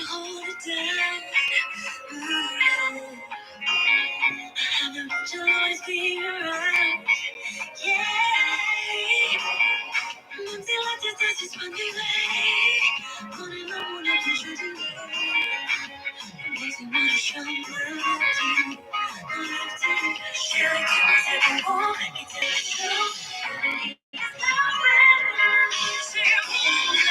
hold it down. I know that you'll always be around. Yeah. Nothing like this is when we lay. Pulling up on a picture today. Makes me wanna show love to you. Love to you. Share it to me, second home. It's in the show. It's not real. Say it won't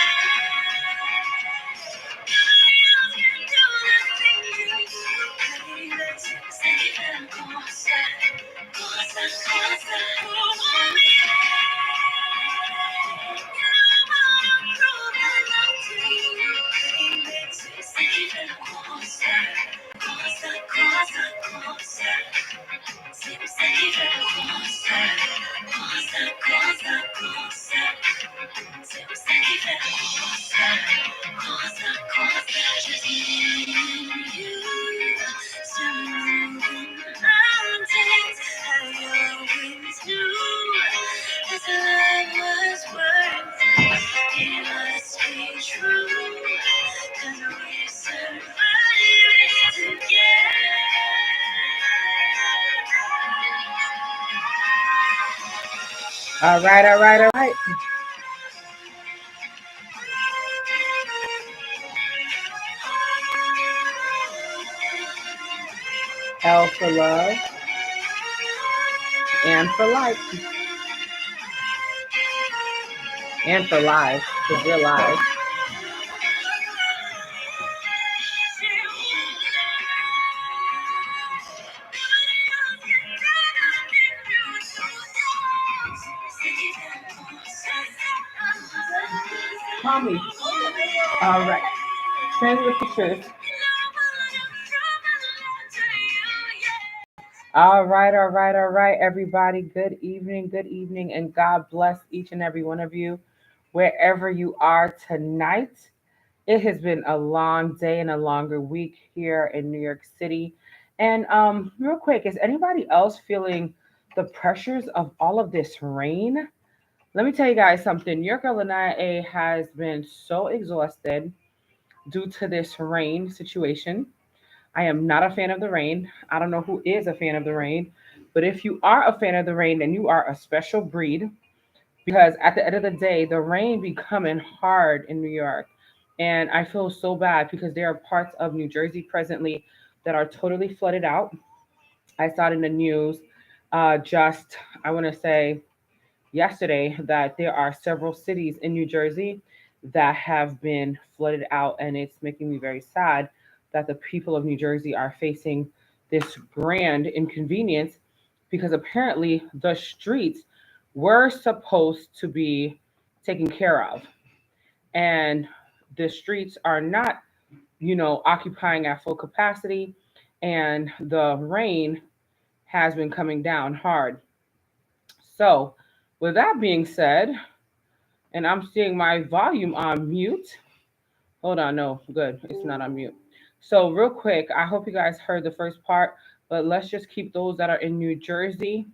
All right, all right, all right. L for love and for life and for lives because we're live. Call me. All right. Send the pictures. All right, all right, all right, everybody. Good evening, and God bless each and every one of you, wherever you are tonight. It has been a long day and a longer week here in New York City. And real quick, is anybody else feeling the pressures of all of this rain? Let me tell you guys something. Your girl Lanaya has been so exhausted due to this rain situation. I am not a fan of the rain. I don't know who is a fan of the rain, but if you are a fan of the rain, then you are a special breed because at the end of the day, the rain be coming hard in New York. And I feel so bad because there are parts of New Jersey presently that are totally flooded out. I saw it in the news just, I want to say, yesterday that there are several cities in New Jersey that have been flooded out, and it's making me very sad that the people of New Jersey are facing this grand inconvenience because apparently the streets were supposed to be taken care of, and the streets are not, occupying at full capacity, and the rain has been coming down hard. So, with that being said, and I'm seeing my volume on mute. Hold on, no, good. It's not on mute. So, real quick, I hope you guys heard the first part, but let's just keep those that are in New Jersey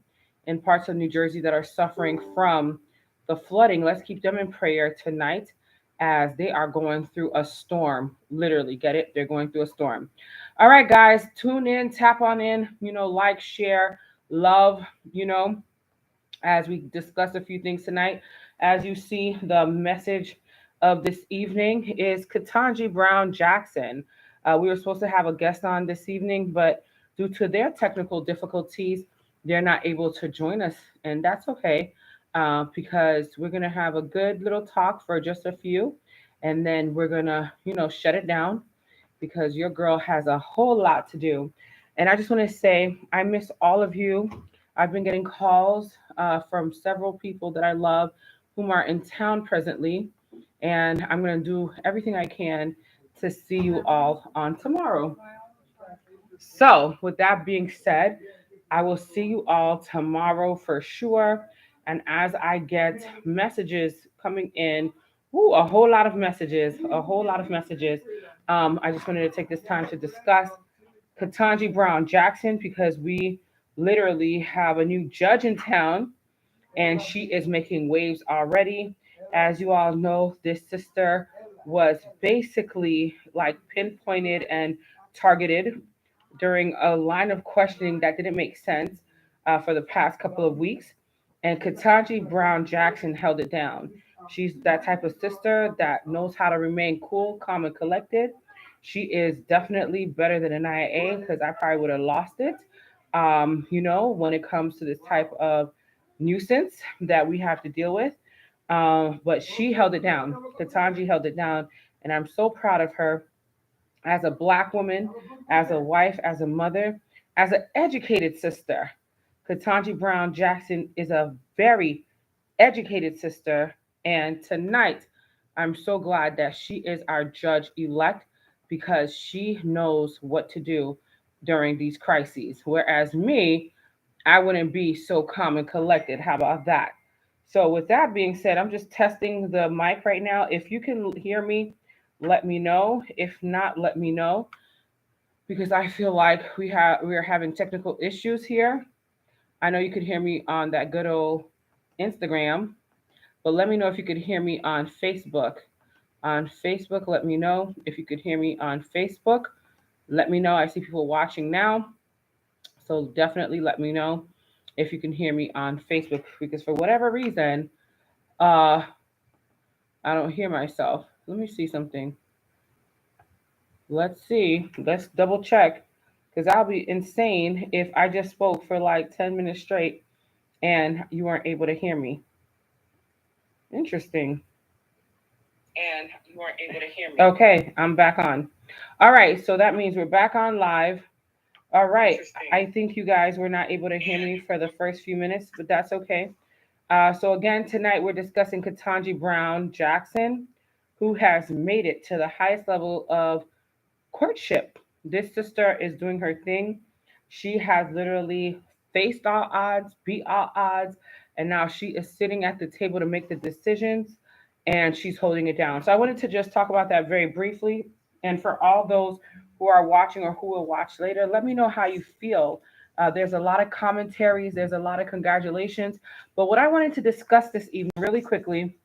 and parts of New Jersey that are suffering from the flooding. Let's keep them in prayer tonight as they are going through a storm. Literally, get it? They're going through a storm. All right, guys, tune in, tap on in, like, share, love, you know, as we discuss a few things tonight. As you see, the message of this evening is Ketanji Brown Jackson. We were supposed to have a guest on this evening, but due to their technical difficulties, they're not able to join us, and that's okay because we're going to have a good little talk for just a few, and then we're going to, shut it down because your girl has a whole lot to do. And I just want to say, I miss all of you. I've been getting calls from several people that I love whom are in town presently. And I'm going to do everything I can to see you all on tomorrow. So, with that being said, I will see you all tomorrow for sure. And as I get messages coming in, a whole lot of messages, a whole lot of messages. I just wanted to take this time to discuss Ketanji Brown Jackson because we literally have a new judge in town and she is making waves already. As you all know, this sister was basically like pinpointed and targeted during a line of questioning that didn't make sense for the past couple of weeks. And Ketanji Brown Jackson held it down. She's that type of sister that knows how to remain cool, calm, and collected. She is definitely better than an IA because I probably would have lost it. When it comes to this type of nuisance that we have to deal with. But she held it down. Ketanji held it down. And I'm so proud of her as a black woman, as a wife, as a mother, as an educated sister. Ketanji Brown Jackson is a very educated sister. And tonight, I'm so glad that she is our judge elect because she knows what to do during these crises. Whereas me, I wouldn't be so calm and collected. How about that? So, with that being said, I'm just testing the mic right now. If you can hear me, let me know. If not, let me know because I feel like we are having technical issues here. I know you could hear me on that good old Instagram, but let me know if you could hear me on Facebook. On Facebook, let me know if you could hear me on Facebook. Let me know. I see people watching now. So definitely let me know if you can hear me on Facebook because for whatever reason, uh, I don't hear myself. Let me see something. Let's see. Let's double check because I'll be insane if I just spoke for like 10 minutes straight and you weren't able to hear me. Interesting. And you weren't able to hear me. Okay, I'm back on. All right, so that means we're back on live. All right, I think you guys were not able to hear me for the first few minutes, but that's okay. So again, tonight we're discussing Ketanji Brown Jackson, who has made it to the highest level of courtship. This sister is doing her thing. She has literally faced all odds, beat all odds, and now she is sitting at the table to make the decisions and she's holding it down. So I wanted to just talk about that very briefly. And for all those who are watching or who will watch later, let me know how you feel. There's a lot of commentaries, there's a lot of congratulations. But what I wanted to discuss this evening, really quickly,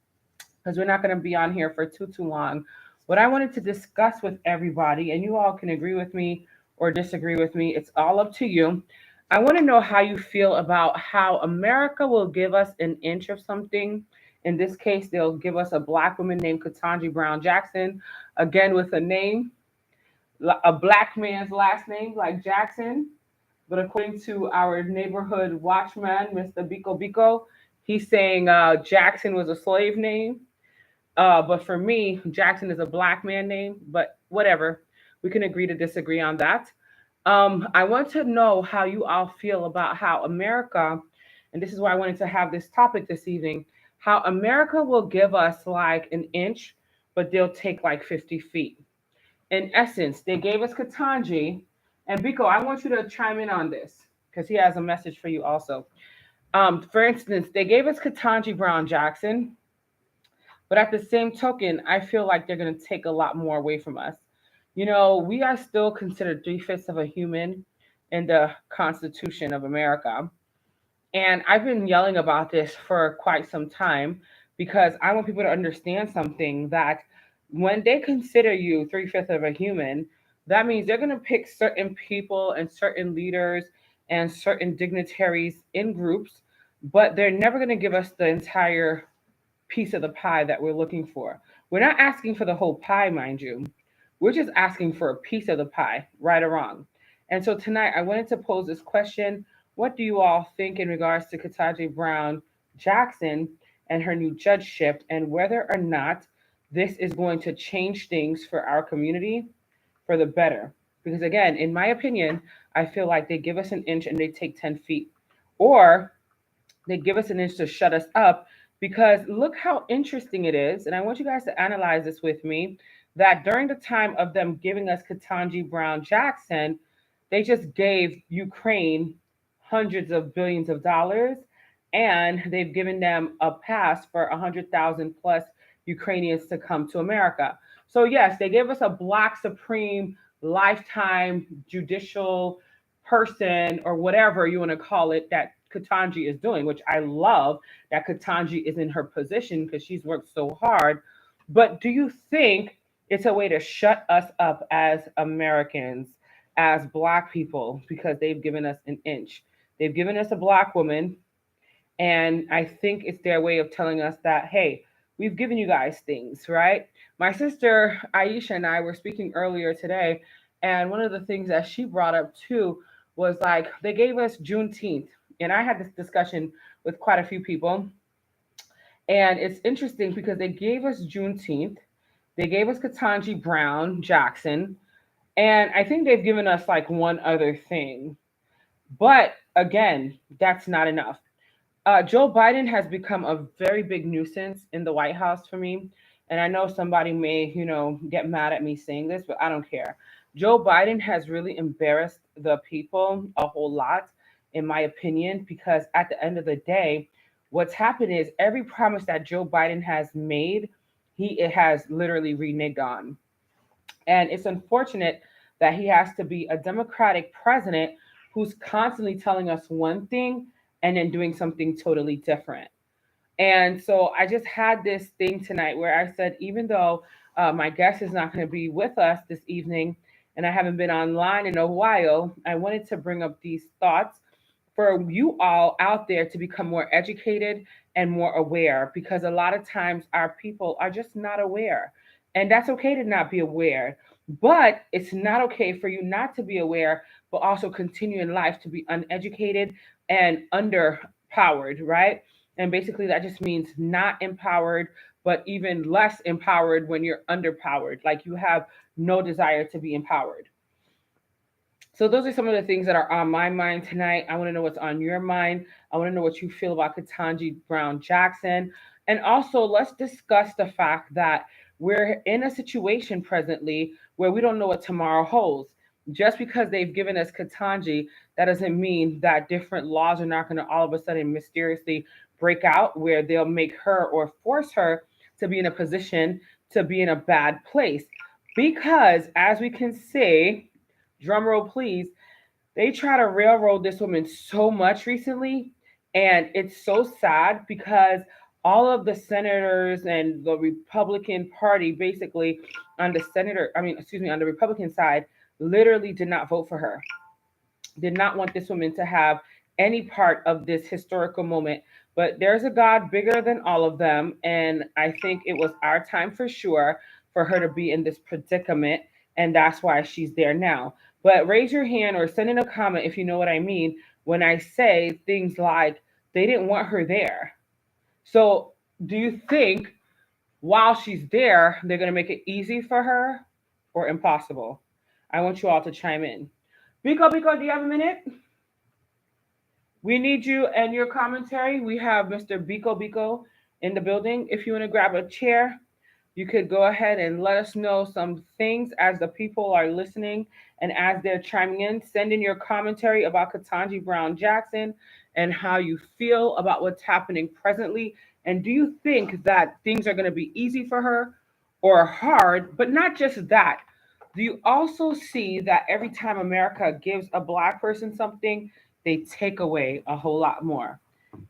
because we're not going to be on here for too long. What I wanted to discuss with everybody, and you all can agree with me or disagree with me, it's all up to you. I want to know how you feel about how America will give us an inch of something. In this case, they'll give us a black woman named Ketanji Brown Jackson, again with a name, a black man's last name like Jackson. But according to our neighborhood watchman, Mr. Biko Biko, he's saying Jackson was a slave name. But for me, Jackson is a black man name, but whatever. We can agree to disagree on that. I want to know how you all feel about how America, and this is why I wanted to have this topic this evening, how America will give us like an inch, but they'll take like 50 feet. In essence, they gave us Katanji, and Biko, I want you to chime in on this because he has a message for you also. For instance, they gave us Katanji Brown Jackson, but at the same token, I feel like they're going to take a lot more away from us. We are still considered three-fifths of a human in the Constitution of America. And I've been yelling about this for quite some time because I want people to understand something that when they consider you three-fifths of a human, that means they're going to pick certain people and certain leaders and certain dignitaries in groups, but they're never going to give us the entire piece of the pie that we're looking for. We're not asking for the whole pie, mind you. We're just asking for a piece of the pie, right or wrong. And so tonight I wanted to pose this question. What do you all think in regards to Ketanji Brown Jackson and her new judgeship and whether or not this is going to change things for our community for the better? Because again, in my opinion, I feel like they give us an inch and they take 10 feet. Or they give us an inch to shut us up because look how interesting it is. And I want you guys to analyze this with me that during the time of them giving us Ketanji Brown Jackson, they just gave Ukraine hundreds of billions of dollars and they've given them a pass for 100,000 plus Ukrainians to come to America. So, yes, they gave us a black supreme lifetime judicial person or whatever you want to call it that Ketanji is doing, which I love that Ketanji is in her position because she's worked so hard. But do you think it's a way to shut us up as Americans, as Black people, because they've given us an inch? They've given us a Black woman, and I think it's their way of telling us that, hey, we've given you guys things, right? My sister Aisha and I were speaking earlier today, and one of the things that she brought up too was like they gave us Juneteenth. And I had this discussion with quite a few people. And it's interesting because they gave us Juneteenth, they gave us Ketanji Brown Jackson, and I think they've given us like one other thing. But again, that's not enough. Joe Biden has become a very big nuisance in the White House for me. And I know somebody may, get mad at me saying this, but I don't care. Joe Biden has really embarrassed the people a whole lot, in my opinion, because at the end of the day, what's happened is every promise that Joe Biden has made, he it has literally reneged on. And it's unfortunate that he has to be a Democratic president who's constantly telling us one thing and then doing something totally different. And so I just had this thing tonight where I said, even though my guest is not going to be with us this evening and I haven't been online in a while, I wanted to bring up these thoughts for you all out there to become more educated and more aware, because a lot of times our people are just not aware. And that's okay to not be aware. But it's not okay for you not to be aware, but also continue in life to be uneducated and underpowered, right? And basically, that just means not empowered, but even less empowered when you're underpowered. Like you have no desire to be empowered. So those are some of the things that are on my mind tonight. I want to know what's on your mind. I want to know what you feel about Ketanji Brown Jackson. And also, let's discuss the fact that we're in a situation presently where we don't know what tomorrow holds. Just because they've given us Ketanji, that doesn't mean that different laws are not going to all of a sudden mysteriously break out where they'll make her or force her to be in a position to be in a bad place. Because, as we can see, drum roll please, they try to railroad this woman so much recently, and it's so sad because all of the senators and the Republican Party, basically, on the Republican side, literally did not vote for her, did not want this woman to have any part of this historical moment. But there's a God bigger than all of them. And I think it was our time for sure for her to be in this predicament. And that's why she's there now. But raise your hand or send in a comment if you know what I mean when I say things like they didn't want her there. So do you think while she's there, they're going to make it easy for her or impossible? I want you all to chime in. Biko, do you have a minute? We need you and your commentary. We have Mr. Biko in the building. If you want to grab a chair, you could go ahead and let us know some things as the people are listening and as they're chiming in. Send in your commentary about Ketanji Brown Jackson and how you feel about what's happening presently. And do you think that things are going to be easy for her or hard? But not just that. Do you also see that every time America gives a Black person something, they take away a whole lot more?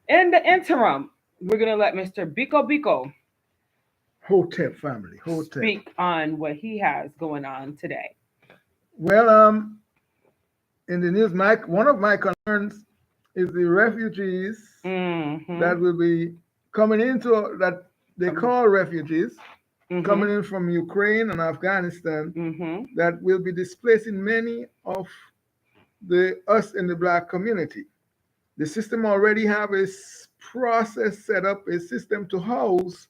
In the interim, we're going to let Mr. Biko Hotep family, Hotep. speak on what he has going on today. Well, in the news, one of my concerns is the refugees Mm-hmm. that will be coming into that they call refugees Mm-hmm. coming in from Ukraine and Afghanistan Mm-hmm. that will be displacing many of the us in the Black community. The system already have a process set up, a system to house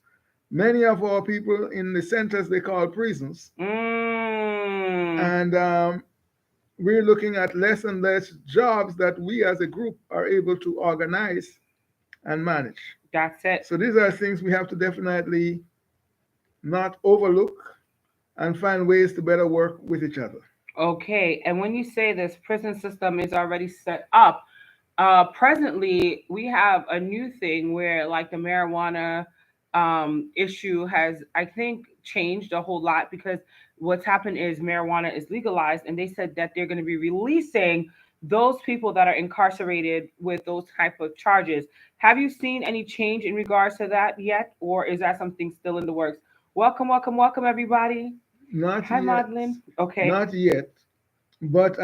many of our people in the centers they call prisons, Mm. and we're looking at less and less jobs that we as a group are able to organize and manage. That's it. So these are things we have to definitely not overlook and find ways to better work with each other. Okay. And when you say this prison system is already set up, presently we have a new thing where like the marijuana issue has, I think, changed a whole lot because what's happened is marijuana is legalized, and they said that they're going to be releasing those people that are incarcerated with those type of charges. Have you seen any change in regards to that yet, or is that something still in the works? Welcome, welcome, welcome, everybody. Not Hi, yet, Madeline. Okay, not yet. But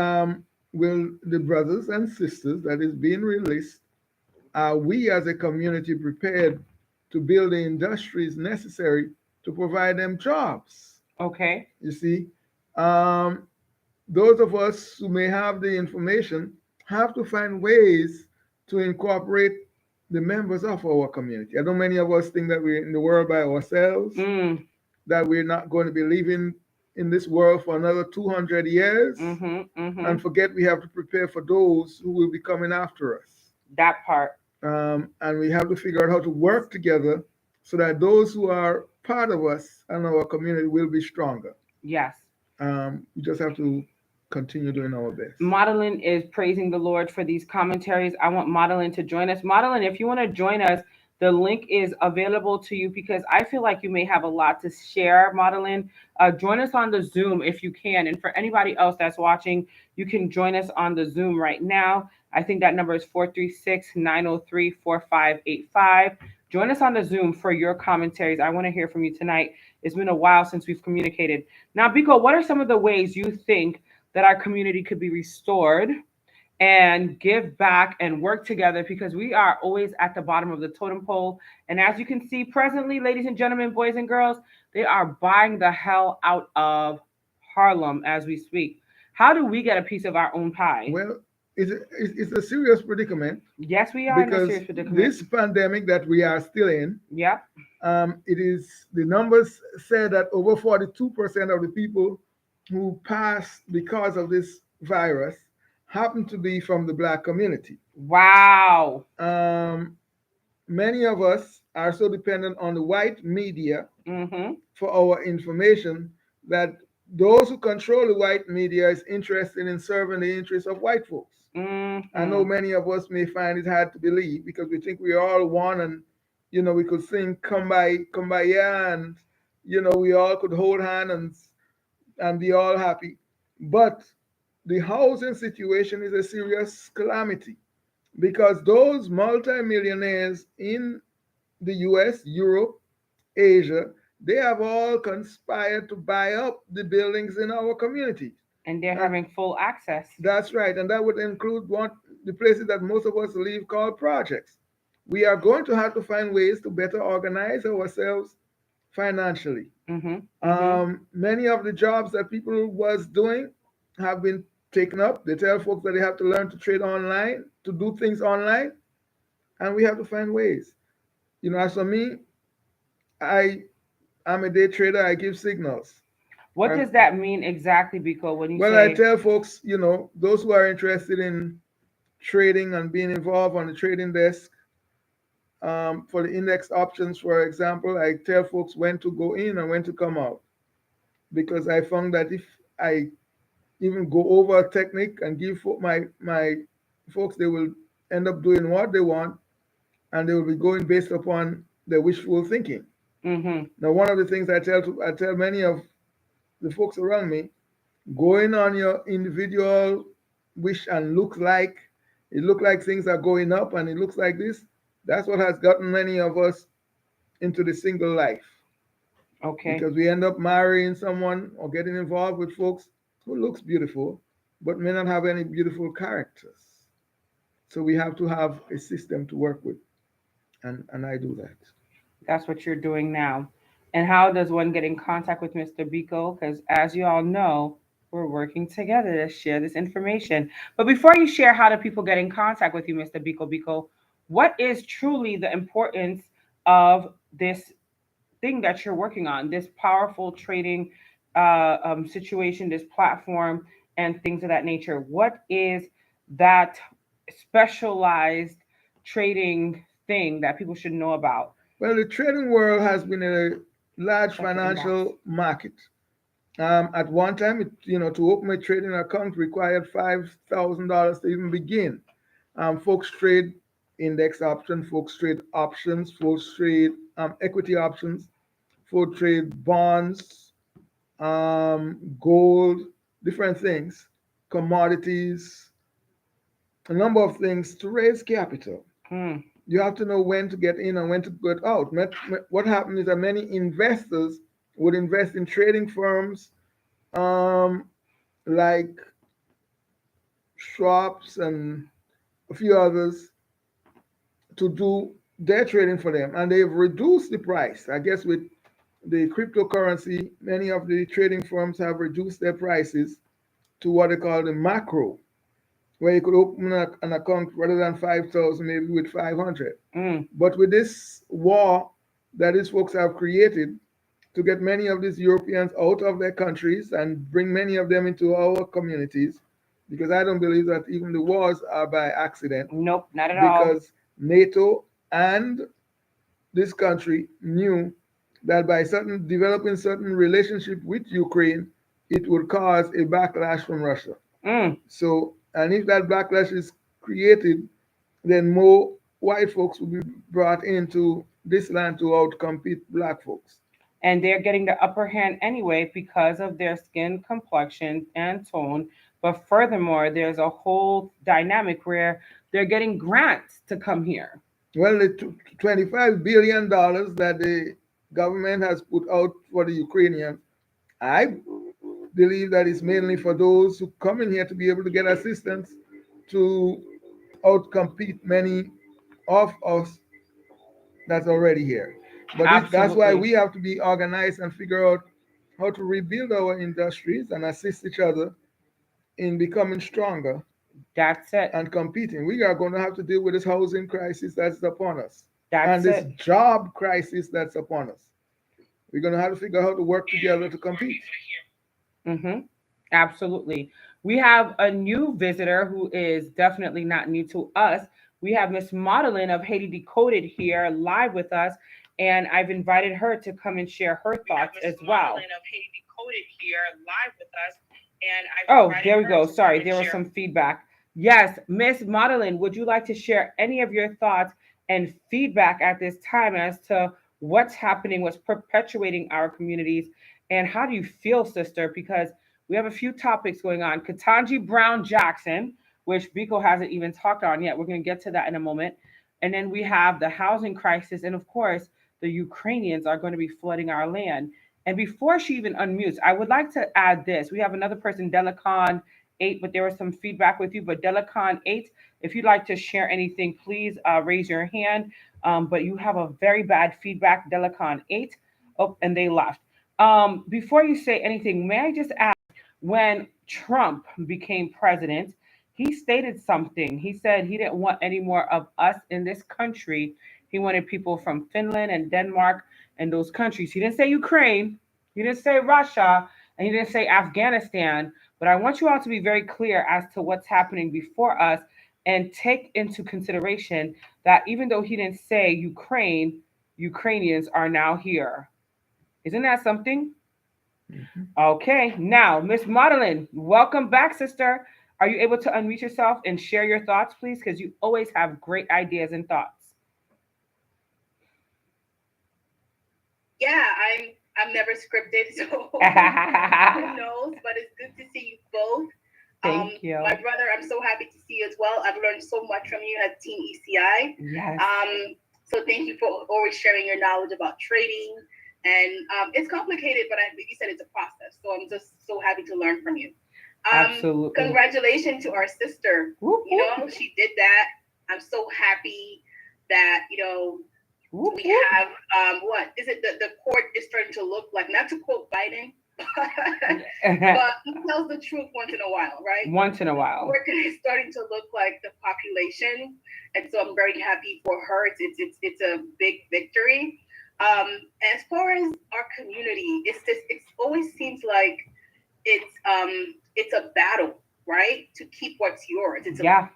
will the brothers and sisters that is being released, are we as a community prepared to build the industries necessary to provide them jobs? okay, You see, um, those of us who may have the information have to find ways to incorporate the members of our community. I know many of us think that we're in the world by ourselves, mm, that we're not going to be living in this world for another 200 years, mm-hmm, mm-hmm. and forget we have to prepare for those who will be coming after us. That part. And we have to figure out how to work together so that those who are part of us and our community will be stronger. Yes. We just have to continue doing our best. Madeline is praising the Lord for these commentaries. I want Madeline to join us. Madeline, if you want to join us, the link is available to you because I feel like you may have a lot to share, Madeline. Join us on the Zoom if you can. And for anybody else that's watching, you can join us on the Zoom right now. I think that number is 436-903-4585. Join us on the Zoom for your commentaries. I want to hear from you tonight. It's been a while since we've communicated. Now, Biko, what are some of the ways you think that our community could be restored and give back and work together because we are always at the bottom of the totem pole. And as you can see presently, ladies and gentlemen, boys and girls, they are buying the hell out of Harlem as we speak. How do we get a piece of our own pie? Well, it's a serious predicament Yes, we are in a because serious predicament. this pandemic that we are still in, Yep. it is the numbers say that over 42% of the people who passed because of this virus happen to be from the black community. Wow. Um, Many of us are so dependent on the white media Mm-hmm. for our information that those who control the white media is interested in serving the interests of white folks. I know Mm-hmm. many of us may find it hard to believe because we think we are all one, and we could sing come by yeah, and we all could hold hands and be all happy. But the housing situation is a serious calamity because those multimillionaires in the US, Europe, Asia, they have all conspired to buy up the buildings in our communities. And they're And having full access. that's right. And that would include the places that most of us live called projects. We are going to have to find ways to better organize ourselves financially. Mm-hmm. Mm-hmm. Many of the jobs that people was doing have been taken up. They tell folks that they have to learn to trade online, to do things online, and we have to find ways. As for me, I am a day trader. I give signals. What And does that mean exactly, Biko, when you well, I say tell folks, those who are interested in trading and being involved on the trading desk, for the index options, for example, I tell folks when to go in and when to come out because I found that if I even go over a technique and give my folks, they will end up doing what they want, and they will be going based upon their wishful thinking. mm-hmm. Now, one of the things I tell many of the folks around me, going on your individual wish and look like things are going up and it looks like this. That's what has gotten many of us into the single life Okay. because we end up marrying someone or getting involved with folks who looks beautiful but may not have any beautiful characters. So we have to have a system to work with, and I do that. That's what you're doing now. And how does one get in contact with Mr. Biko? Because as you all know, we're working together to share this information. But before you share how do people get in contact with you, Mr. Biko, what is truly the importance of this thing that you're working on, this powerful trading situation, this platform, and things of that nature? What is that specialized trading thing that people should know about? Well, the trading world has been a large Check the inbox. financial market. At one time, to open a trading account required $5,000 to even begin. Folks trade index options, folks trade options, folks trade equity options, folks trade bonds, gold, different things, commodities, a number of things to raise capital. Hmm. You have to know when to get in and when to get out. What happens is that many investors would invest in trading firms um, like Schwab's and a few others to do their trading for them, and they've reduced the price. I guess with the cryptocurrency, many of the trading firms have reduced their prices to what they call the macro, where you could open an account rather than 5,000, maybe with 500. Mm. But with this war that these folks have created to get many of these Europeans out of their countries and bring many of them into our communities, because I don't believe that even the wars are by accident, Nope, not at all. because NATO and this country knew that by certain developing certain relationship with Ukraine, it would cause a backlash from Russia. Mm. So, and if that backlash is created, then more white folks will be brought into this land to outcompete black folks. And they're getting the upper hand anyway because of their skin complexion and tone. But furthermore, there's a whole dynamic where they're getting grants to come here. Well, the $25 billion that the government has put out for the Ukrainians, I believe that is mainly for those who come in here to be able to get assistance to outcompete many of us that's already here. But that's why Absolutely. we have to be organized and figure out how to rebuild our industries and assist each other in becoming stronger That's it. and competing. We are going to have to deal with this housing crisis that's upon us and That's this it. job crisis that's upon us. We're going to have to figure out how to work together to compete. Mm-hmm. Absolutely. We have a new visitor who is definitely not new to us. We have Miss Modeling of Haiti Decoded here live with us, and I've invited her to come and share her thoughts as well. Of Haiti Decoded here live with us, and oh, there we go. Sorry, there was some feedback. Yes, Miss Modeling, would you like to share any of your thoughts and feedback at this time as to what's happening, what's perpetuating our communities, and how do you feel, sister? Because we have a few topics going on. Ketanji Brown Jackson, which Biko hasn't even talked on yet. We're going to get to that in a moment. And then we have the housing crisis. And of course, the Ukrainians are going to be flooding our land. And before she even unmutes, I would like to add this. We have another person, Delicon 8, but there was some feedback with you. But Delicon 8, if you'd like to share anything, please raise your hand. But you have a very bad feedback, Delicon 8. Oh, and they left. Before you say anything, may I just ask, when Trump became president, he stated something. He said he didn't want any more of us in this country. He wanted people from Finland and Denmark and those countries. He didn't say Ukraine, he didn't say Russia, and he didn't say Afghanistan. But I want you all to be very clear as to what's happening before us and take into consideration that even though he didn't say Ukraine, Ukrainians are now here. Isn't that something? Mhm. Okay, now, Miss Modeling, welcome back, sister. Are you able to unmute yourself and share your thoughts, please? Because you always have great ideas and thoughts. Yeah, I'm never scripted, so who knows? But it's good to see you both. Thank you. My brother, I'm so happy to see you as well. I've learned so much from you as Team ECI. Yes. So thank you for always sharing your knowledge about trading. And it's complicated, but you said it's a process. So I'm just so happy to learn from you. Absolutely. Congratulations to our sister. Whoop, You whoop. know, she did that. I'm so happy that, Whoop, we whoop. have what is it? The court is starting to look like, not to quote Biden, but he tells the truth once in a while, right? Once in a while. Court is starting to look like the population, and so I'm very happy for her. It's a big victory. As far as our community, it always seems like it's a battle, right? To keep what's yours. It's a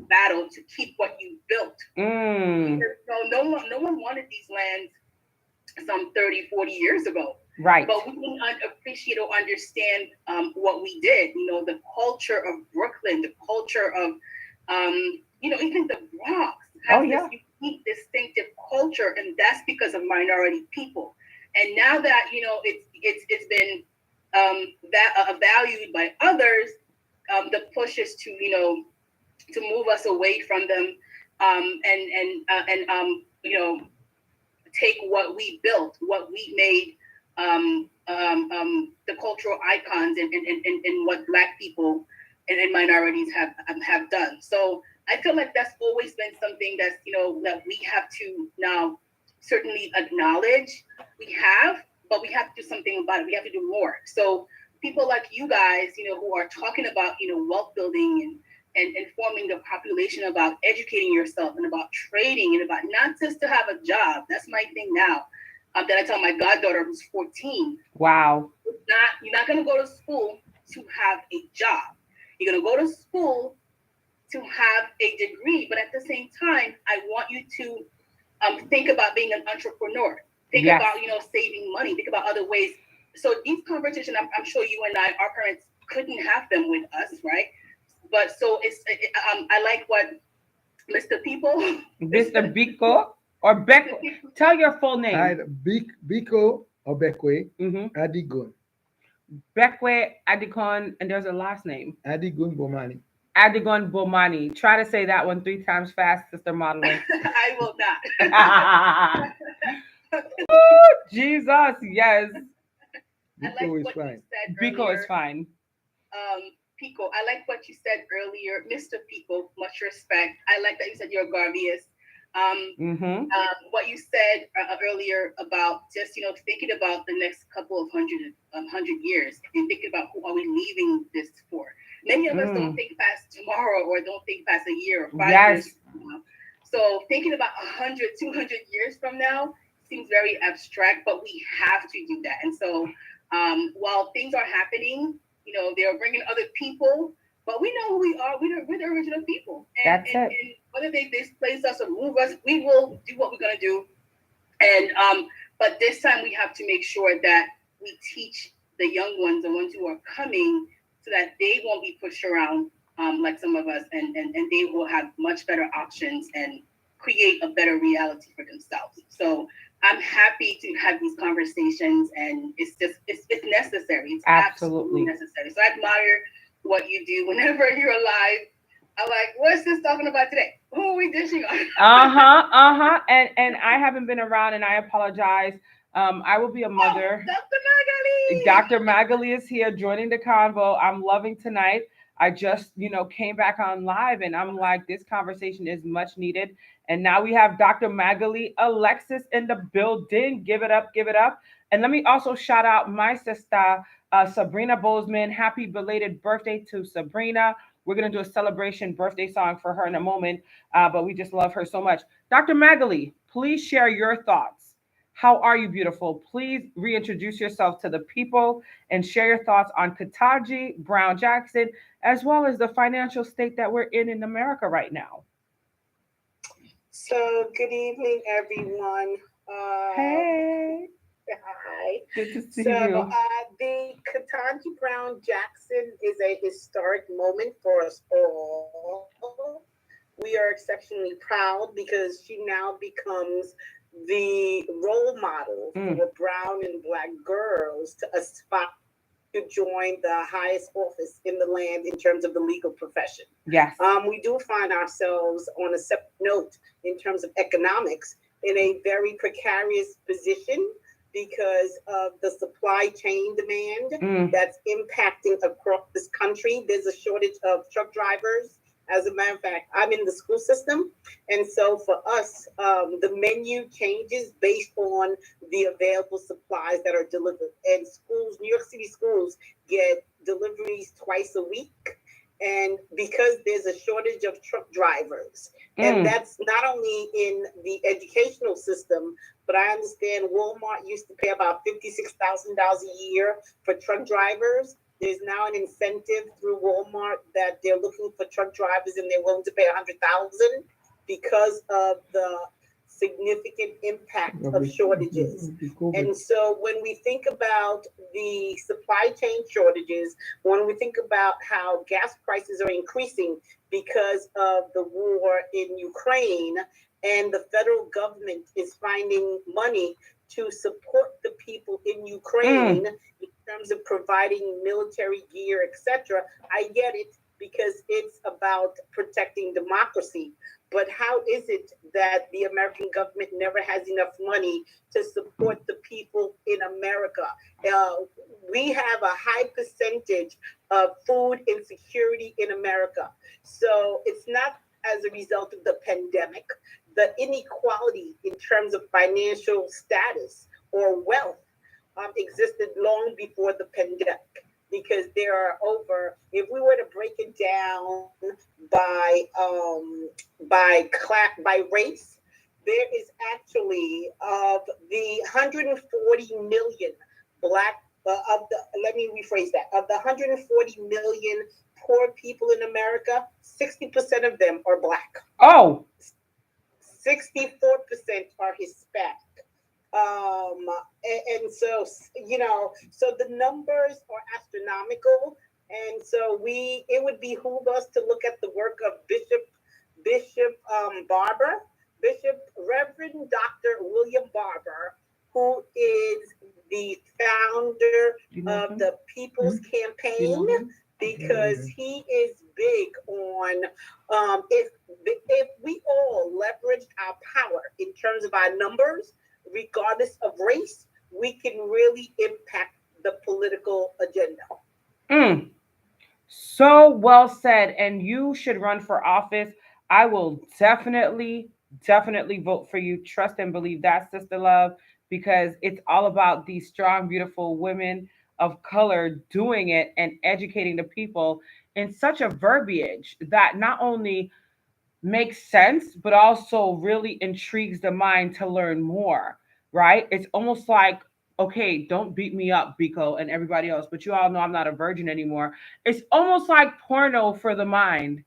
battle to keep what you built. No one wanted these lands some 30, 40 years ago. Right. But we didn't appreciate or understand what we did. The culture of Brooklyn, the culture of, even the Bronx has this unique, distinctive culture, and that's because of minority people. And now that it's been valued by others, the push is to move us away from them, and take what we built, what we made the cultural icons and what Black people and minorities have done. So I feel like that's always been something that's that we have to now certainly acknowledge. We have, but we have to do something about it. We have to do more. So people like you guys, who are talking about wealth building and informing the population about educating yourself and about trading and about not just to have a job. That's my thing now. That I tell my goddaughter who's 14. Wow. You're not going to go to school to have a job. You're going to go to school to have a degree, but at the same time, I want you to think about being an entrepreneur. Think Yes. about saving money. Think about other ways. So these conversations, I'm sure you and our parents couldn't have them with us, right? But so I like what Mr. People, Mr. Biko or Beck. Tell your full name. Biko Obekwe Mm-hmm. Adigun. Bekwe Adikon, and there's a last name. Adigun Bomani. Adigon Bomani. Try to say that one 3 times fast, Sister Modeling. I will not. Jesus, yes. Biko is fine. Biko is fine. Pico, I like what you said earlier, Mr. Pico. Much respect. I like that you said you're Garvius. What you said earlier about just thinking about the next couple of hundred years and thinking about who are we leaving this for. Many of us don't think past tomorrow or don't think past a year or 5 years from now. So thinking about 100, 200 years from now seems very abstract, but we have to do that. And so while things are happening, they are bringing other people, but we know who we are. We're the original people. And whether they displace us or move us, we will do what we're going to do. And but this time we have to make sure that we teach the young ones, the ones who are coming, so that they won't be pushed around like some of us, and they will have much better options and create a better reality for themselves. So I'm happy to have these conversations, and it's necessary. It's absolutely necessary. So I admire what you do whenever you're alive. I'm like, what's this talking about today? Who are we dishing on? And I haven't been around, and I apologize. I will be a mother. Dr. Magali. Dr. Magali is here joining the convo. I'm loving tonight. I just, came back on live, and I'm like, this conversation is much needed. And now we have Dr. Magali Alexis in the building. Give it up, give it up. And let me also shout out my sister, Sabrina Bozeman. Happy belated birthday to Sabrina. We're going to do a celebration birthday song for her in a moment, but we just love her so much. Dr. Magali, please share your thoughts. How are you, beautiful? Please reintroduce yourself to the people and share your thoughts on Ketanji Brown Jackson, as well as the financial state that we're in America right now. So, good evening, everyone. Hey. Hi. Good to see you. The Ketanji Brown Jackson is a historic moment for us all. We are exceptionally proud because she now becomes the role model for brown and Black girls to aspire to join the highest office in the land in terms of the legal profession. Yes. We do find ourselves on a separate note in terms of economics in a very precarious position because of the supply chain demand that's impacting across this country. There's a shortage of truck drivers. As a matter of fact, I'm in the school system. And so for us, the menu changes based on the available supplies that are delivered. And schools, New York City schools, get deliveries twice a week. And because there's a shortage of truck drivers, and that's not only in the educational system, but I understand Walmart used to pay about $56,000 a year for truck drivers. There's now an incentive through Walmart that they're looking for truck drivers and they're willing to pay $100,000 because of the significant impact of shortages. And so when we think about the supply chain shortages, when we think about how gas prices are increasing because of the war in Ukraine, and the federal government is finding money to support the people in Ukraine in terms of providing military gear, etc. I get it. because it's about protecting democracy. But how is it that the American government never has enough money to support the people in America? Uh, we have a high percentage of food insecurity in America. So it's not as a result of the pandemic. The inequality in terms of financial status or wealth existed long before the pandemic, because there are over, if we were to break it down by class, by race, there is actually of the 140 million black of the, let me rephrase that, of the 140 million poor people in America, 60% of them are black. Oh, 64% are Hispanic. And so, so the numbers are astronomical. And so it would behoove us to look at the work of Bishop Barber, Bishop Reverend Dr. William Barber, who is the founder of the People's Campaign, because he is big on if we all leveraged our power in terms of our numbers, regardless of race, we can really impact the political agenda. Mm. So well said. And you should run for office. I will definitely vote for you. Trust and believe that, Sister Love, because it's all about these strong, beautiful women of color doing it and educating the people in such a verbiage that not only makes sense, but also really intrigues the mind to learn more, right? It's almost like, okay, don't beat me up, Biko and everybody else, but you all know I'm not a virgin anymore. It's almost like porno for the mind.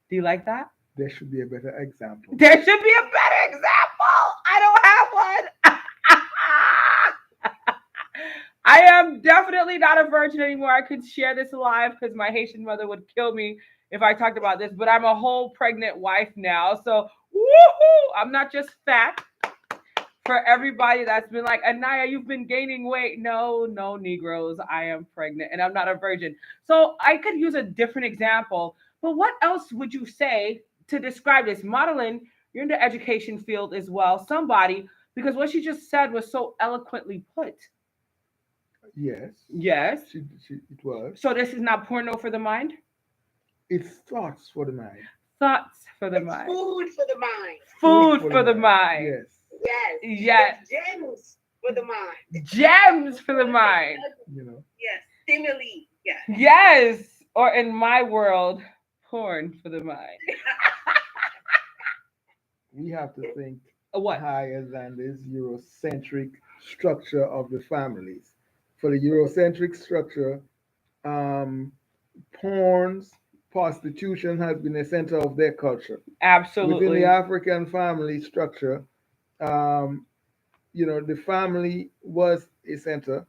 Do you like that? There should be a better example. There should be a better example. I don't have one. I am definitely not a virgin anymore. I could share this live because my Haitian mother would kill me if I talked about this, but I'm a whole pregnant wife now. So, woohoo! I'm not just fat. For everybody that's been like, Anaya, you've been gaining weight. No, no, Negroes, I am pregnant and I'm not a virgin. So I could use a different example, but what else would you say to describe this? Modeling, you're in the education field as well. Somebody, because what she just said was so eloquently put. Yes, Yes. it was. So this is not porno for the mind? It's thoughts for the mind. Thoughts for the It's mind. food for the mind. Food for the mind. Yes. Yes. Yes. It's gems for the mind. Gems for the mind. You know. Yes. Stimuli. Yes. Yes. Or in my world, porn for the mind. We have to think What? higher than this Eurocentric structure of the families. For the Eurocentric structure, um, porns, prostitution has been a center of their culture. Within the Absolutely. African family structure, um, the family was a center,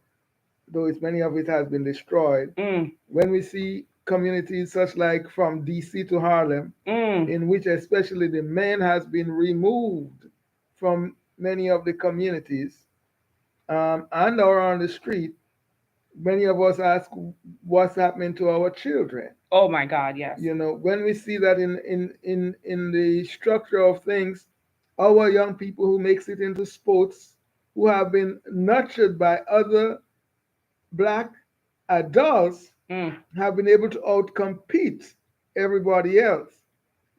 though it's many of it has been destroyed. Mm, When we see communities such like from DC to Harlem, mm. in which especially the men has been removed from many of the communities, and or on the street, many of us ask what's happening to our children. Oh my God, yes. When we see that in the structure of things, our young people who makes it into sports, who have been nurtured by other black adults, Mm. have been able to outcompete everybody else.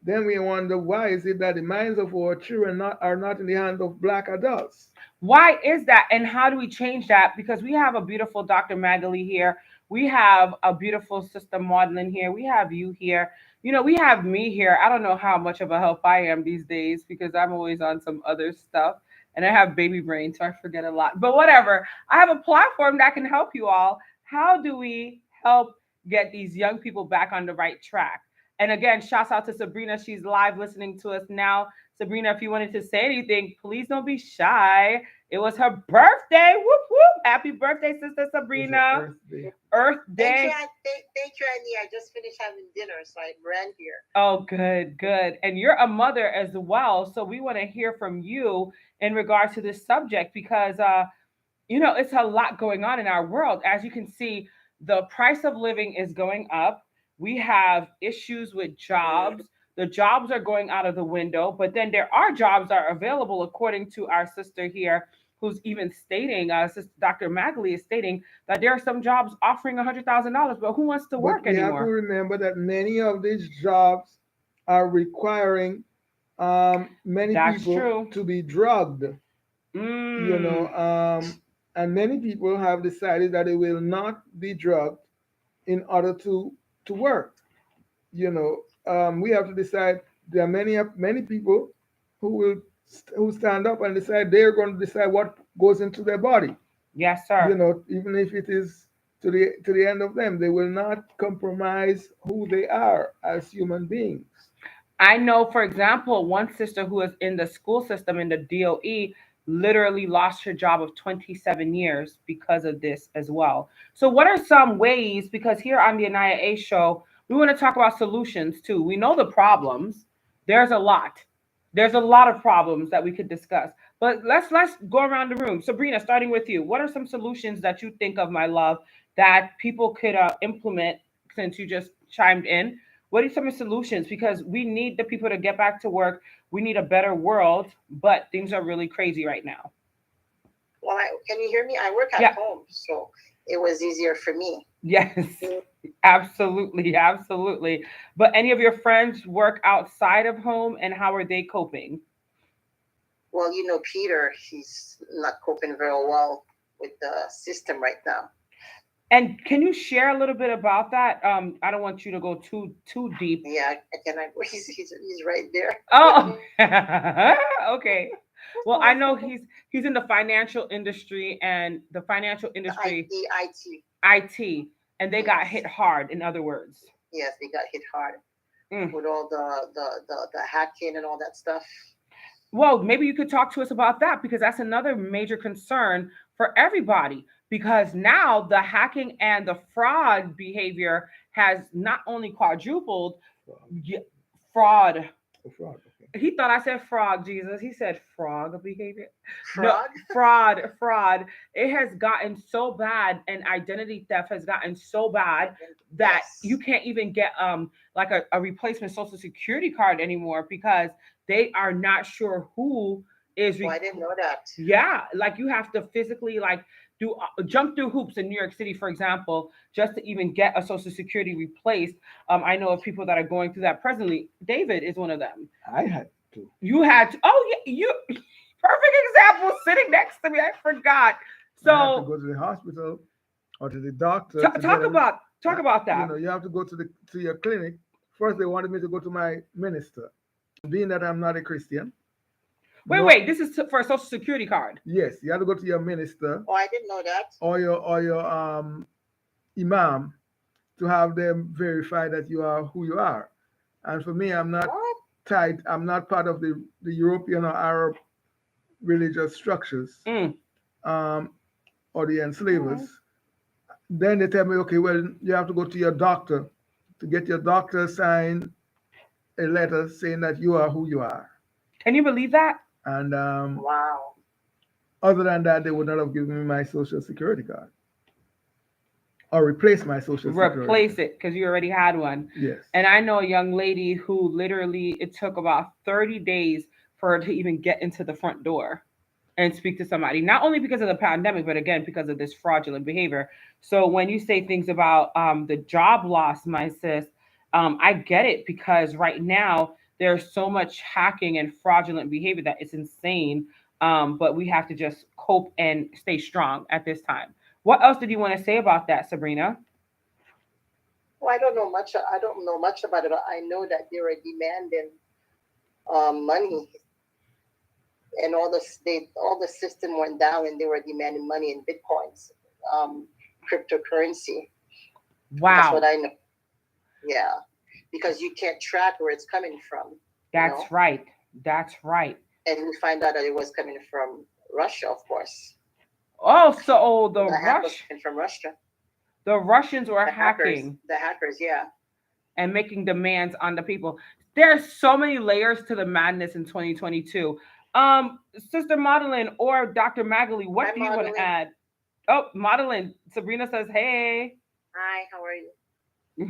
Then we wonder, why is it that the minds of our children are not in the hands of black adults? Why is that? And how do we change that? Because we have a beautiful Dr. Magali here. We have a beautiful Sister Maudlin here. We have you here. We have me here. I don't know how much of a help I am these days because I'm always on some other stuff. And I have baby brain, so I forget a lot. But whatever. I have a platform that can help you all. How do we help get these young people back on the right track? And again, shouts out to Sabrina. She's live listening to us now. Sabrina, if you wanted to say anything, please don't be shy. It was her birthday. Whoop, whoop. Happy birthday, Sister Sabrina. Earth Day. Thank you, Annie. I just finished having dinner, so I ran here. Oh, good, good. And you're a mother as well. So we want to hear from you in regards to this subject because, it's a lot going on in our world. As you can see, the price of living is going up. We have issues with jobs. The jobs are going out of the window, but then there are jobs that are available, according to our sister here, who's even stating, Sister Dr. Magley is stating that there are some jobs offering $100,000, but who wants to But work we have to anymore? remember that many of these jobs are requiring many That's people true. to be drugged, you know, Mm, and many people have decided that they will not be drugged in order to work. You know, we have to decide. There are many people who will who stand up and decide they're going to decide what goes into their body. yes, You sir. know, even if it is to the end of them, they will not compromise who they are as human beings. I know, for example, one sister who is in the school system in the DOE literally lost her job of 27 years because of this as well. So, what are some ways? Because here on the Anaya A show, we want to talk about solutions too. We know the problems. There's a lot. There's a lot of problems that we could discuss. But let's go around the room. Sabrina, starting with you. What are some solutions that you think of, my love, that people could implement since you just chimed in? What are some solutions? Because we need the people to get back to work. We need a better world, but things are really crazy right now. Well, can you hear me? I work at Yeah. home, so it was easier for me. Yes. Absolutely. Absolutely. But any of your friends work outside of home, and how are they coping? Well, Peter, he's not coping very well with the system right now. And can you share a little bit about that? I don't want you to go too deep. Yeah, can I? He's right there. Oh, okay. Well, I know he's in the financial industry, and the financial industry, IT. IT, and they got Yes. hit hard. In other words, Yes, they got hit hard mm. with all the hacking and all that stuff. Well, maybe you could talk to us about that, because that's another major concern for everybody. Because now the hacking and the fraud behavior has not only quadrupled, fraud. Oh, fraud. Okay. He thought I said frog, Jesus. He said frog behavior. No, Fraud? fraud. It has gotten so bad, and identity theft has gotten so bad that you Yes. can't even get like a replacement social security card anymore, because they are not sure who is Oh, I didn't know that. yeah, like you have to physically like do jump through hoops in New York City, for example, just to even get a social security replaced. I know of people that are going through that presently. David is one of them. I had to. You had to, oh yeah, you perfect example sitting next to me. I forgot. I had to So go to the hospital or to the doctor to get talk a. about You that. know, you have to go to your clinic. First, they wanted me to go to my minister. Being that I'm not a Christian, no. Wait. This is for a social security card. Yes, you have to go to your minister Oh, I didn't know that. or your imam to have them verify that you are who you are. And for me, I'm not What? tied. I'm not part of the European or Arab religious structures Mm. um, or the Mm. enslavers. Then they tell me, okay, well, you have to go to your doctor to get your doctor sign a letter saying that you are who you are. Can you believe that? And Wow. other than that, they would not have given me my social security card or replace my social security Replace card. it because you already had one. Yes. And I know a young lady who literally it took about 30 days for her to even get into the front door and speak to somebody. Not only because of the pandemic, but again because of this fraudulent behavior. So when you say things about the job loss, my sis, I get it, because right now there's so much hacking and fraudulent behavior that it's insane. But we have to just cope and stay strong at this time. What else did you want to say about that, Sabrina? Well, I don't know much. I don't know much about it. I know that they were demanding money, and all the system went down, and they were demanding money in bitcoins, cryptocurrency. That's what Wow, I know. Yeah, because you can't track where it's coming from. You know, that's right. That's right. and we find out that it was coming from Russia, of course. Oh, so The hack was coming from Russia. The Russians were The hacking the hackers, yeah. and making demands on the people. There's so many layers to the madness in 2022. Sister Madeline or Dr. Magali, Hi, what do you want to Madeline. add? Oh, Madeline, Sabrina says, hey. Hi, how are you?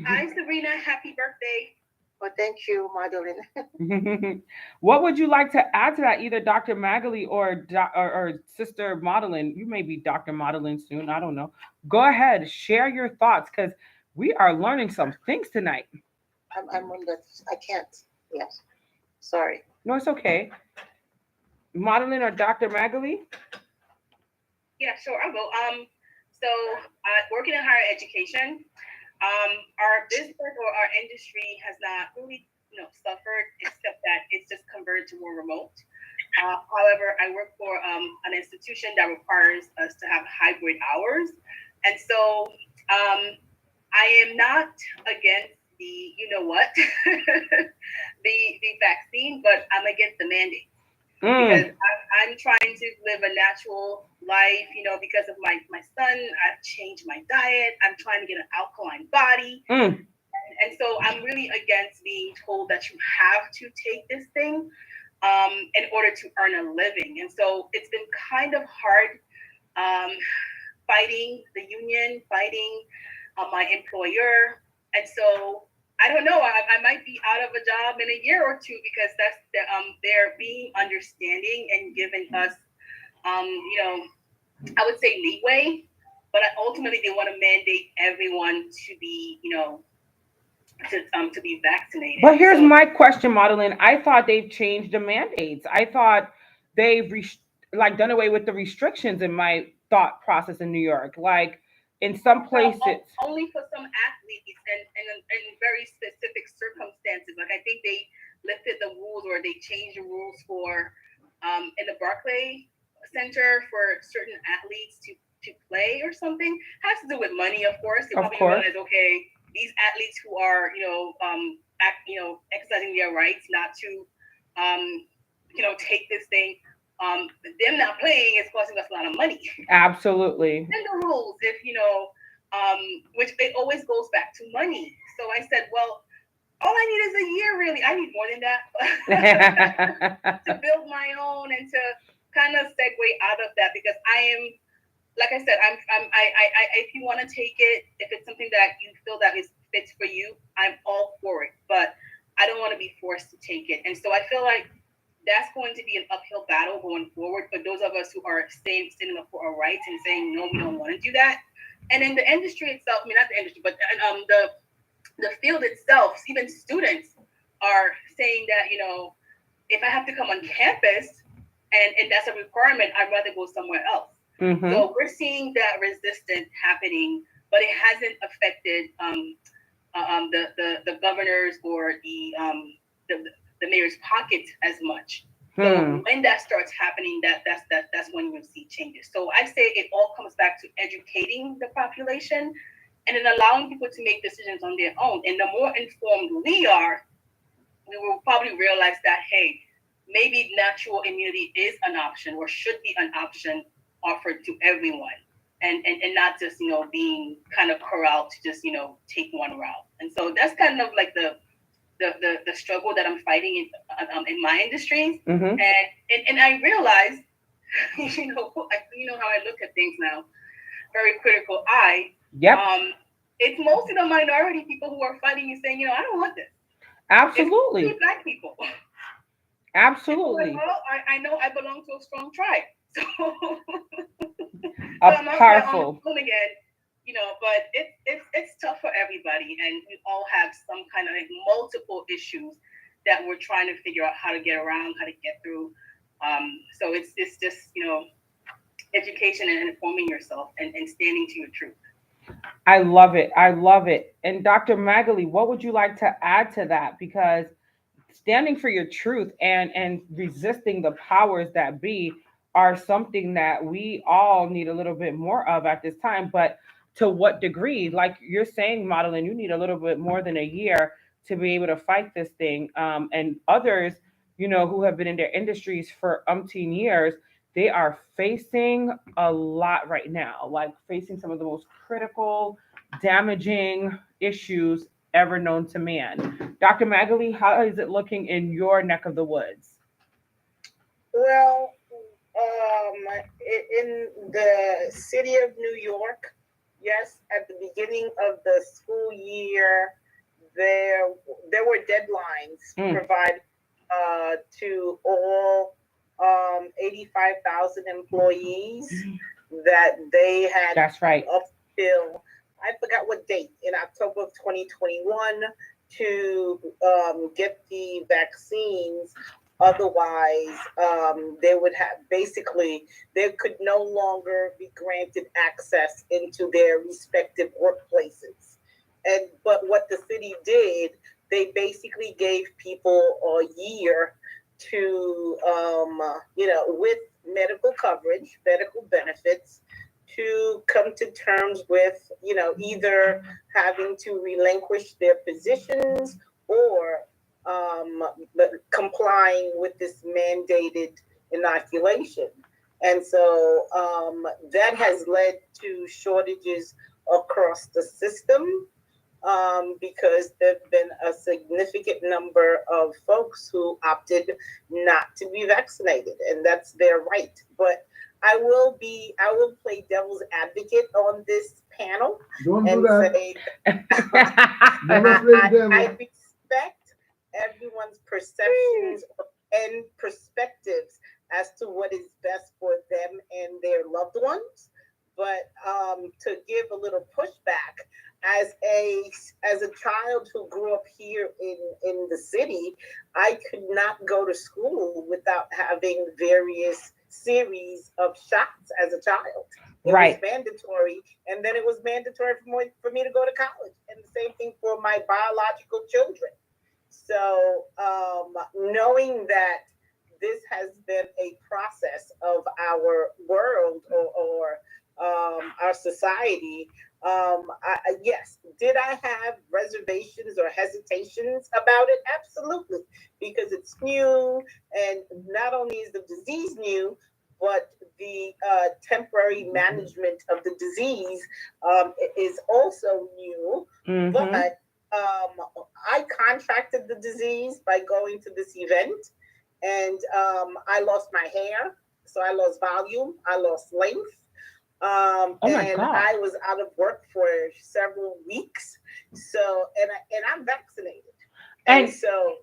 Hi, Sabrina. Happy birthday. Well, thank you, Madeline. What would you like to add to that, either Dr. Magali or Sister Modeling? You may be Dr. Modeling soon. I don't know. Go ahead, share your thoughts because we are learning some things tonight. I'm on the. I can't. Yes. Sorry. No, it's okay. Modeling or Dr. Magali? Yeah, sure. I'll go. So working in higher education, our business or our industry has not really, suffered, except that it's just converted to more remote. However, I work for an institution that requires us to have hybrid hours, and so I am not against the, the vaccine, but I'm against the mandate because I'm trying to live a natural life, because of my son. I've changed my diet. I'm trying to get an alkaline body. And so I'm really against being told that you have to take this thing in order to earn a living. And so it's been kind of hard fighting the union, fighting my employer. And so I don't know. I might be out of a job in a year or two because they're being understanding and giving us, I would say leeway, but ultimately they want to mandate everyone to be, to be vaccinated. But here's my question, Modeling. I thought they've changed the mandates. I thought they've done away with the restrictions in my thought process in New York. Like in some places, only for some athletes and very specific circumstances. Like I think they lifted the rules or they changed the rules for in the Barclay Center for certain athletes to play or something. Has to do with money, of course. They probably realize, okay, these athletes who are, exercising their rights not to, take this thing, them not playing is costing us a lot of money. Absolutely. And the rules, if which it always goes back to money. So I said, well, all I need is a year, really. I need more than that to build my own and to kind of segue out of that because I am, like I said, if you want to take it, if it's something that you feel that is fits for you, I'm all for it. But I don't want to be forced to take it. And so I feel like that's going to be an uphill battle going forward for those of us who are standing up for our rights and saying, no, we don't want to do that. And in the industry itself, I mean, not the industry, but the field itself, even students are saying that, if I have to come on campus and that's a requirement, I'd rather go somewhere else. Mm-hmm. So we're seeing that resistance happening, but it hasn't affected the governors or the mayor's pockets as much. So when that starts happening, that's when you'll see changes. So I say it all comes back to educating the population and then allowing people to make decisions on their own. And the more informed we are, we will probably realize that, hey, maybe natural immunity is an option or should be an option offered to everyone. And not just, being kind of corralled to just, take one route. And so that's kind of like the struggle that I'm fighting in my industries. Mm-hmm. And I realize, you know how I look at things now, very critical eye. Yep. It's mostly the minority people who are fighting and saying, I don't want this. Absolutely. It's Black people. Absolutely. Like, well, I know I belong to a strong tribe. So I'm not powerful. Again, but it's tough for everybody, and we all have some kind of multiple issues that we're trying to figure out how to get around, how to get through. So it's just education and informing yourself and standing to your truth. I love it. I love it. And Dr. Magali, what would you like to add to that? Because standing for your truth and resisting the powers that be are something that we all need a little bit more of at this time. But to what degree? Like you're saying, Modeling, you need a little bit more than a year to be able to fight this thing. And others, who have been in their industries for umpteen years, they are facing a lot right now, like facing some of the most critical, damaging issues ever known to man. Dr. Magali, how is it looking in your neck of the woods? Well, in the city of New York, yes, at the beginning of the school year, there there were deadlines provided to all 85,000 employees that they had That's right. up till, I forgot what date, in October of 2021 to get the vaccines. Otherwise, they would have basically, they could no longer be granted access into their respective workplaces. And but what the city did, they basically gave people a year to, with medical coverage, medical benefits, to come to terms with, either having to relinquish their positions or complying with this mandated inoculation. And so that has led to shortages across the system, because there have been a significant number of folks who opted not to be vaccinated, and that's their right. But I will play devil's advocate on this panel. Don't and do that. say Never play devil. I respect everyone's perceptions and perspectives as to what is best for them and their loved ones. But to give a little pushback, as a child who grew up here in the city, I could not go to school without having various series of shots as a child. It Right. was mandatory, and then it was mandatory for me to go to college, and the same thing for my biological children. So, knowing that this has been a process of our world, or our society, yes, did I have reservations or hesitations about it? Absolutely, because it's new, and not only is the disease new, but the temporary management of the disease is also new. Mm-hmm. But I contracted the disease by going to this event, and I lost my hair, so I lost volume, I lost length. Oh my And God. I was out of work for several weeks. So, and I'm vaccinated, and And so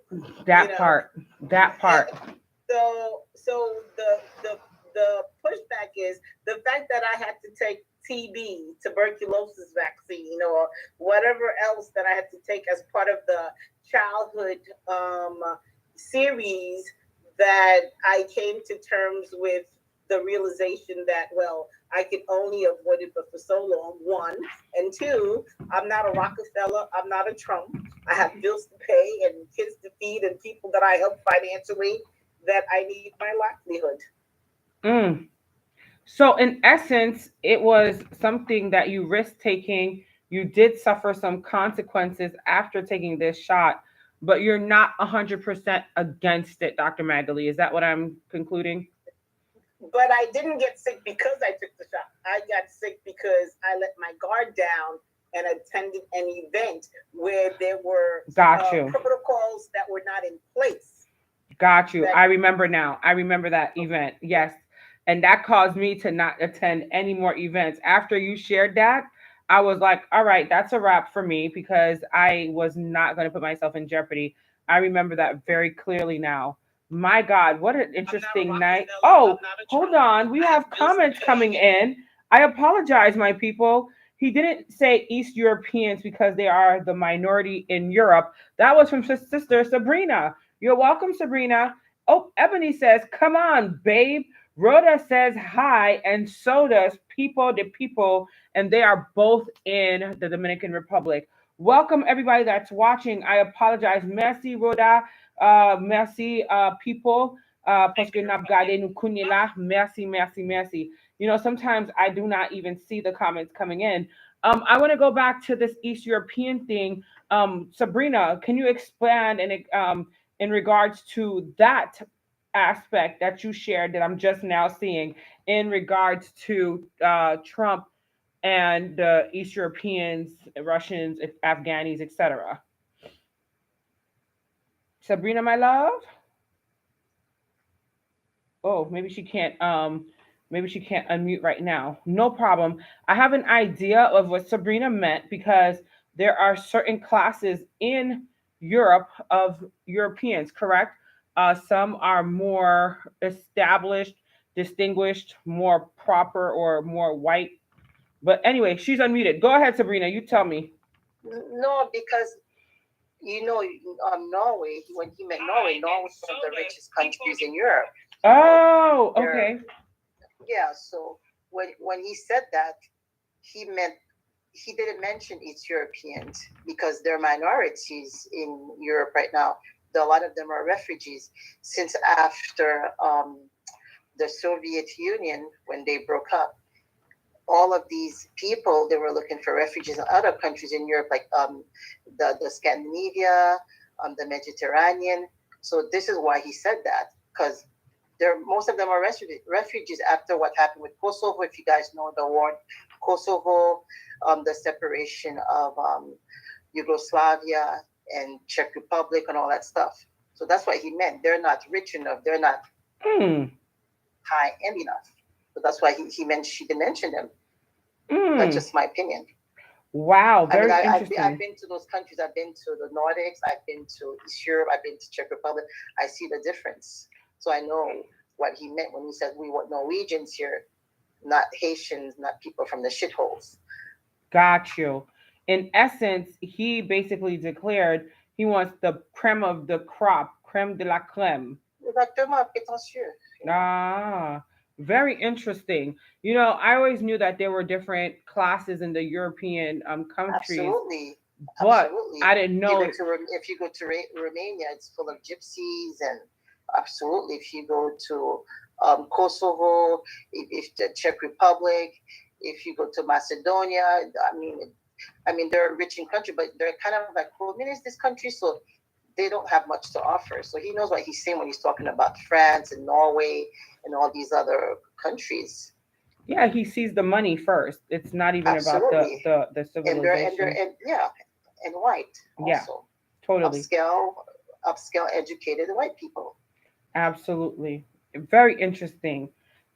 that part, that part. so the pushback is the fact that I had to take TB, tuberculosis vaccine, or whatever else that I had to take as part of the childhood series, that I came to terms with the realization that, well, I could only avoid it for so long, one. And two, I'm not a Rockefeller, I'm not a Trump. I have bills to pay and kids to feed and people that I help financially, that I need my livelihood. Mm. So, in essence, it was something that you risk taking. You did suffer some consequences after taking this shot, but you're not 100% against it, Dr. Magali. Is that what I'm concluding? But I didn't get sick because I took the shot. I got sick because I let my guard down and attended an event where there were Got you. protocols that were not in place. Got you. That I remember now. I remember that event. Yes. And that caused me to not attend any more events. After you shared that, I was like, all right, that's a wrap for me because I was not going to put myself in jeopardy. I remember that very clearly now. My God, what an interesting night. Oh, hold on. We have comments coming in. I apologize, my people. He didn't say East Europeans because they are the minority in Europe. That was from Sister Sabrina. You're welcome, Sabrina. Oh, Ebony says, come on, babe. Rhoda says hi, and so does People de People, and they are both in the Dominican Republic. Welcome, everybody that's watching. I apologize. Merci, Rhoda. Merci, People. Parce que n'a gardé nous connaît là. Merci, merci, merci. You know, sometimes I do not even see the comments coming in. I want to go back to this East European thing. Sabrina, can you expand and in regards to that aspect that you shared that I'm just now seeing in regards to Trump and East Europeans, Russians, Afghanis, etc. Sabrina, my love. Oh, maybe she can't Maybe she can't unmute right now. No problem. I have an idea of what Sabrina meant because there are certain classes in Europe of Europeans, correct? Some are more established, distinguished, more proper, or more white. But anyway, she's unmuted. Go ahead, Sabrina. You tell me. No, because Norway, when he meant Norway is one of the richest countries in Europe. Oh, okay. Yeah, so when he said that, he meant he didn't mention East Europeans because they're minorities in Europe right now. A lot of them are refugees since after the Soviet Union when they broke up. All of these people they were looking for refugees in other countries in Europe, like the Scandinavia, the Mediterranean. So this is why he said that because most of them are refugees after what happened with Kosovo. If you guys know the war, Kosovo, the separation of Yugoslavia and Czech Republic and all that stuff. So that's what he meant. They're not rich enough. They're not high end enough. So that's why he meant she didn't mention them. That's just my opinion. Wow, very interesting. I've been to those countries. I've been to the Nordics. I've been to East Europe. I've been to Czech Republic. I see the difference. So I know what he meant when he said we want Norwegians here, not Haitians, not people from the shitholes. Got you. In essence, he basically declared he wants the creme of the crop, creme de la creme. Exactement, prétentieux. Ah, very interesting. I always knew that there were different classes in the European countries. Absolutely. But absolutely. I didn't know. If you go to Romania, it's full of gypsies, and absolutely. If you go to Kosovo, if the Czech Republic, if you go to Macedonia, I mean they're a rich in country, but they're kind of like communist this country, so they don't have much to offer. So he knows what he's saying when he's talking about France and Norway and all these other countries. Yeah, he sees the money first. It's not even absolutely. about the civilization. And white also. Yeah, totally. Upscale, educated white people. Absolutely. Very interesting.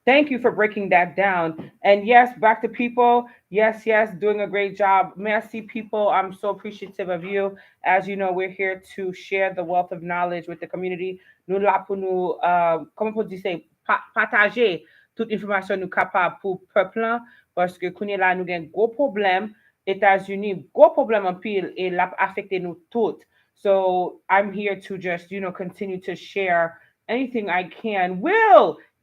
Thank you for breaking that down. And yes, back to people. Yes, doing a great job. Merci, people. I'm so appreciative of you. As you know, we're here to share the wealth of knowledge with the community. Nous là pour nous, comment on dit ça, partager toute information nous capable pour peuple là, parce que qu'on est là nous avons un gros problème. États-Unis, gros problème en pile et l'a affecté nous toutes. So I'm here to just, continue to share anything I can.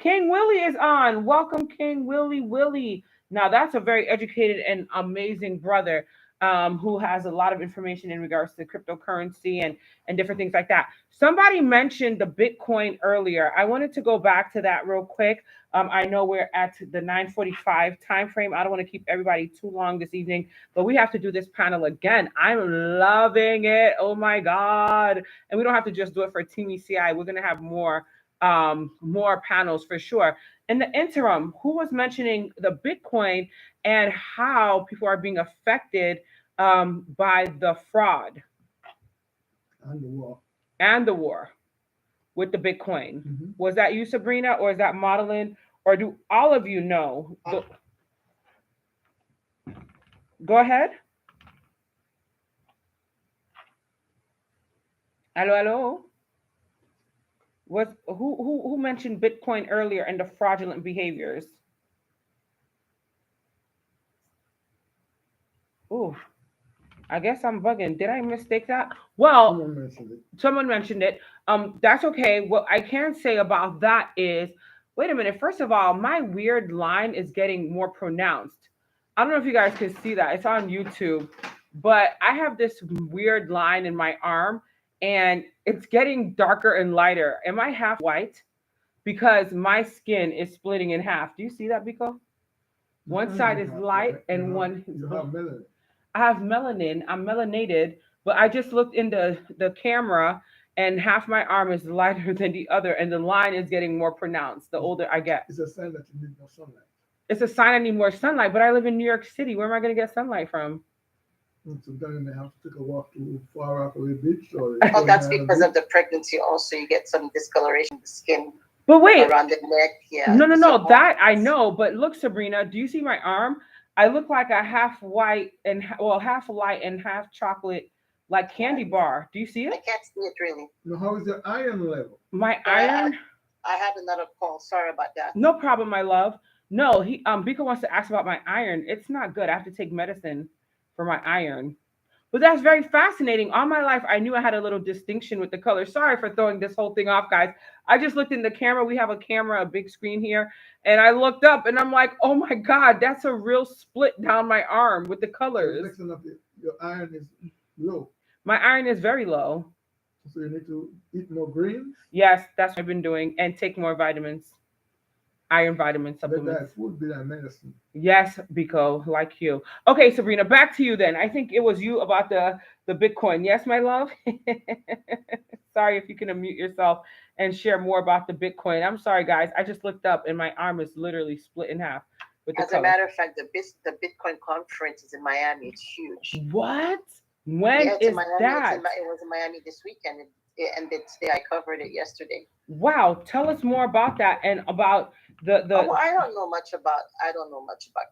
King Willie is on. Welcome, King Willie. Now, that's a very educated and amazing brother who has a lot of information in regards to cryptocurrency and different things like that. Somebody mentioned the Bitcoin earlier. I wanted to go back to that real quick. I know we're at the 9:45 time frame. I don't want to keep everybody too long this evening, but we have to do this panel again. I'm loving it. Oh my God. And we don't have to just do it for Team ECI. We're going to have more panels for sure. In the interim, who was mentioning the Bitcoin and how people are being affected by the fraud and the war with the Bitcoin? Mm-hmm. Was that you, Sabrina, or is that Madeline, or do all of you know? Go ahead. Hello. Who mentioned Bitcoin earlier and the fraudulent behaviors? Oh, I guess I'm bugging. Did I mistake that? Well, someone mentioned it. That's okay. What I can say about that is, wait a minute. First of all, my weird line is getting more pronounced. I don't know if you guys can see that. It's on YouTube, but I have this weird line in my arm, and it's getting darker and lighter. Am I half white? Because my skin is splitting in half. Do you see that, Biko? One side is light and one is melanin. I have melanin. I'm melanated, but I just looked in the camera and half my arm is lighter than the other, and the line is getting more pronounced the older I get. It's a sign that you need more sunlight. It's a sign I need more sunlight, but I live in New York City. Where am I going to get sunlight from? Sometimes you may have to take a walk to Far Rockaway Beach. That's because of the pregnancy. Also, you get some discoloration of the skin. But wait, around the neck. Yeah. no, no, So no. That I know. But look, Sabrina, do you see my arm? I look like a half white and well, half light and half chocolate, like candy bar. Do you see I it? can't see it really. Now, how is your iron level? My But iron. I had another call. Sorry about that. No problem, my love. No, he Biko wants to ask about my iron. It's not good. I have to take medicine for my iron. But that's very fascinating. All my life, I knew I had a little distinction with the color. Sorry for throwing this whole thing off, guys. I just looked in the camera. We have a camera, a big screen here. And I looked up and I'm like, oh my God, that's a real split down my arm with the So the colors. next one up, your iron is low. My iron is very low. So you need to eat more greens. Yes, that's what I've been doing. And take more vitamins, iron vitamin Let supplements. that food be that medicine. Yes, Biko, like you. Okay, Sabrina, back to you then. I think it was you about the Bitcoin. Yes, my love. Sorry if you can unmute yourself and share more about the Bitcoin. I'm sorry, guys. I just looked up and my arm is literally split in half with the As a color. matter of fact, the Bitcoin conference is in Miami. It's huge. What? When Yeah, it's in is Miami. that? It was in Miami this weekend. It ended today. I covered it yesterday. Wow. Tell us more about that and about Oh, well, the I don't know much about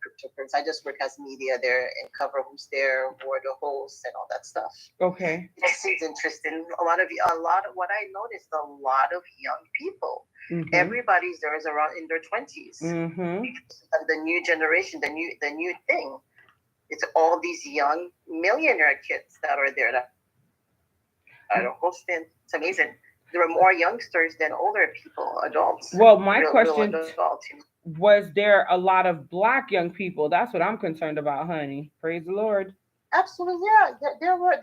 cryptocurrency. I just work as media there and cover who's there, who are the hosts, and all that stuff. okay. It seems interesting. A lot of what I noticed, a lot of young people. Mm-hmm. Everybody's there is around in their 20s. Mm-hmm. And the new generation, the new thing. It's all these young millionaire kids that are there that are hosting. It's amazing. There are more youngsters than older people, adults. Well, my Real question adults. was there a lot of black young people? That's what I'm concerned about, honey. Praise the Lord. Absolutely, yeah. There were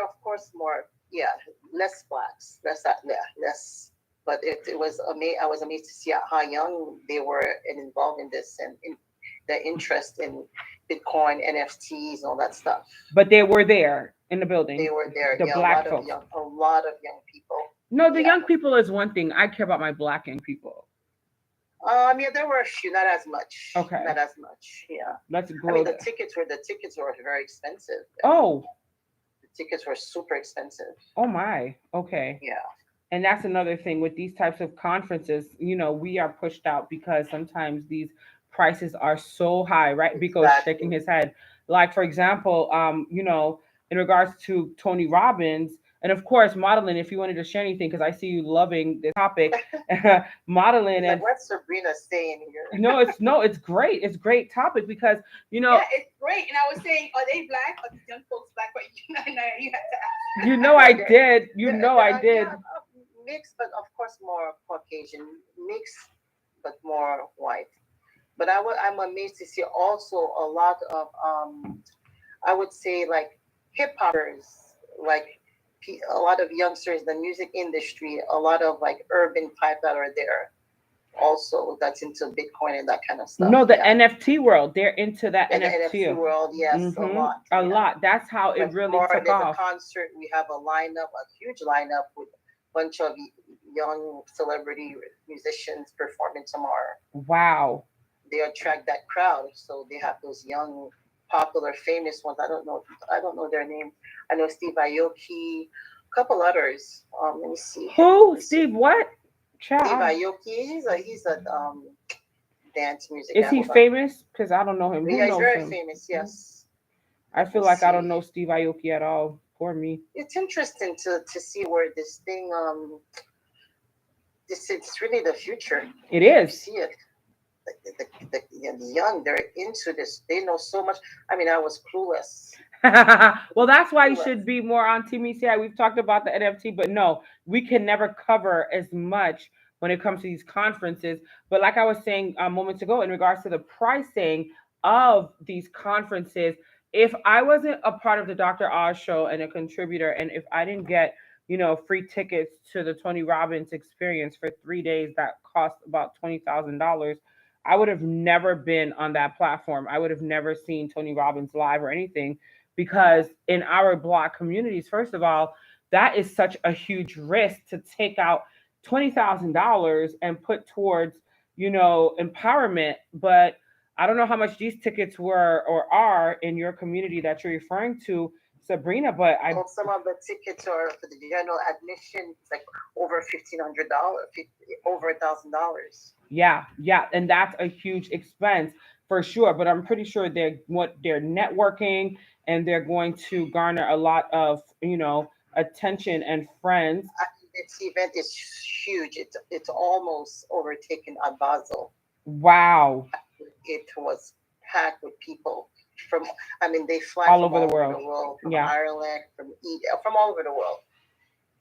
of course more, yeah, less blacks, yeah, less. But it was amazing. I was amazed to see how young they were and involved in this and in the interest in Bitcoin, NFTs, and all that stuff. But they were there in the They building. were there. The Yeah, black folks. a lot of young people. No, the Yeah. young people is one thing. I care about my black young people. Yeah, there were a few, not as much. Okay. Not as much. Yeah. Let's I mean, grow that. the tickets were very expensive. Oh, The tickets were super expensive. oh my. Okay. Yeah. And that's another thing with these types of conferences, we are pushed out because sometimes these prices are so high, right? Because shaking Exactly. his head. Like for example, in regards to Tony Robbins, and of course modeling, if you wanted to share anything, because I see you loving this topic, modeling Like and what's Sabrina saying here? it's great. It's great topic because Yeah, it's great. And I was saying, are they black? Are these young folks black? But you have to ask. I did. I did. Yeah, mixed, but of course more Caucasian, mixed, but more white. But I'm amazed to see also a lot of I would say like hip hoppers, like a lot of youngsters, the music industry, a lot of like urban type that are there. Also, that's into Bitcoin and that kind of stuff. No, the Yeah, NFT world. They're into that and the NFT. NFT world, yes, a Mm-hmm. lot. A Yeah. lot. That's how it But really more, took there's a off. concert. We have a lineup, a huge lineup with a bunch of young celebrity musicians performing tomorrow. Wow. They attract that crowd, so they have those young, popular, famous ones. I don't know their name. I know Steve Aoki, a couple others. Let me see. Who? Steve what? Steve Child. Aoki. He's a dance music Is guy. he Hold on. famous? Because I don't know him. Who Yeah, he's knows very him? famous. Yes. I feel Let's like I don't see. know Steve Aoki at all. Poor me. It's interesting to see where this thing this it's really the future. It You is. see it. The young, they're into this. They know so much. I mean, I was clueless. Well, that's why you Clueless. should be more on Team ECI. We've talked about the NFT, but no, we can never cover as much when it comes to these conferences. But like I was saying moments ago, in regards to the pricing of these conferences, if I wasn't a part of the Dr. Oz show and a contributor, and if I didn't get free tickets to the Tony Robbins experience for 3 days that cost about $20,000, I would have never been on that platform. I would have never seen Tony Robbins live or anything because in our Black communities, first of all, that is such a huge risk to take out $20,000 and put towards, empowerment. But I don't know how much these tickets were or are in your community that you're referring to, Sabrina, but I Well, some of the tickets are for the general admission. It's like over $1,500, over $1,000. yeah, yeah, and that's a huge expense for sure. But I'm pretty sure they're networking and they're going to garner a lot of attention and friends. This event is huge. It's almost overtaken at Basel. Wow, It was packed with people from. I mean, they fly all from over the all over world. the world, from Yeah, Ireland, from all over the world,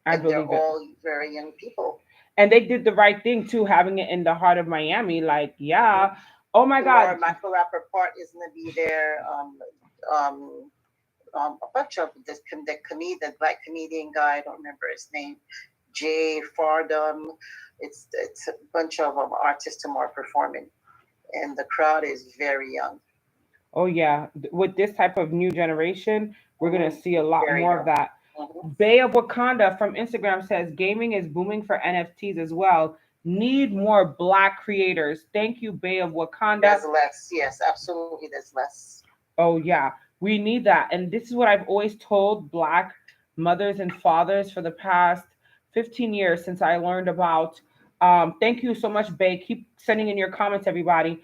I and they're believe it. all very young people. And they did the right thing too, having it in the heart of Miami. Like, yeah. Oh my God. Laura Michael Rappaport is going to be there. Um, a bunch of the comedian, black comedian guy. I don't remember his name. Jay Fardum. It's a bunch of artists who are performing, and the crowd is very young. Oh yeah. With this type of new generation, we're gonna see a lot Very more of young. that. Bay of Wakanda from Instagram says gaming is booming for NFTs as well. Need more black creators. Thank you, Bay of Wakanda. There's less. Yes, absolutely. There's less. Oh yeah, we need that. And this is what I've always told black mothers and fathers for the past 15 years since I learned about thank you so much, Bay. Keep sending in your comments, everybody.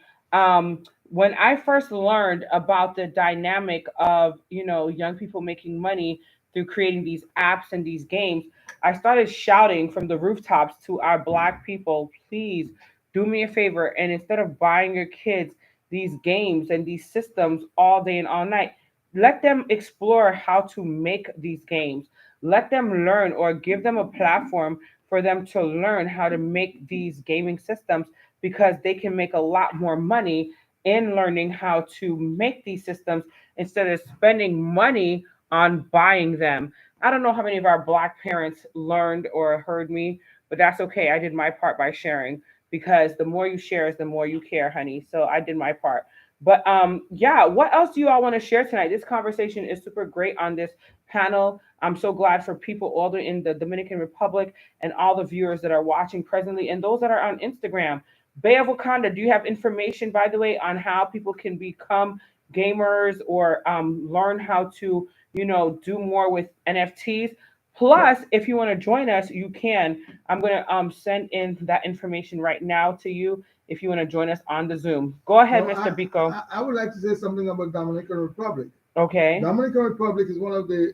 When I first learned about the dynamic of, young people making money through creating these apps and these games, I started shouting from the rooftops to our black people, please do me a favor. And instead of buying your kids these games and these systems all day and all night. Let them explore how to make these games. Let them learn or give them a platform for them to learn how to make these gaming systems because they can make a lot more money in learning how to make these systems instead of spending money on buying them. I don't know how many of our black parents learned or heard me, but that's okay. I did my part by sharing because the more you share is the more you care, honey. So I did my part. But yeah, what else do you all want to share tonight? This conversation is super great on this panel. I'm so glad for people all in the Dominican Republic and all the viewers that are watching presently and those that are on Instagram. Bay of Wakanda, do you have information, by the way, on how people can become gamers or learn how to, do more with NFTs? Plus, if you want to join us, you can. I'm going to send in that information right now to you if you want to join us on the Zoom. Go ahead, No, Mr. Biko. I would like to say something about Dominican Republic. Okay. Dominican Republic is one of the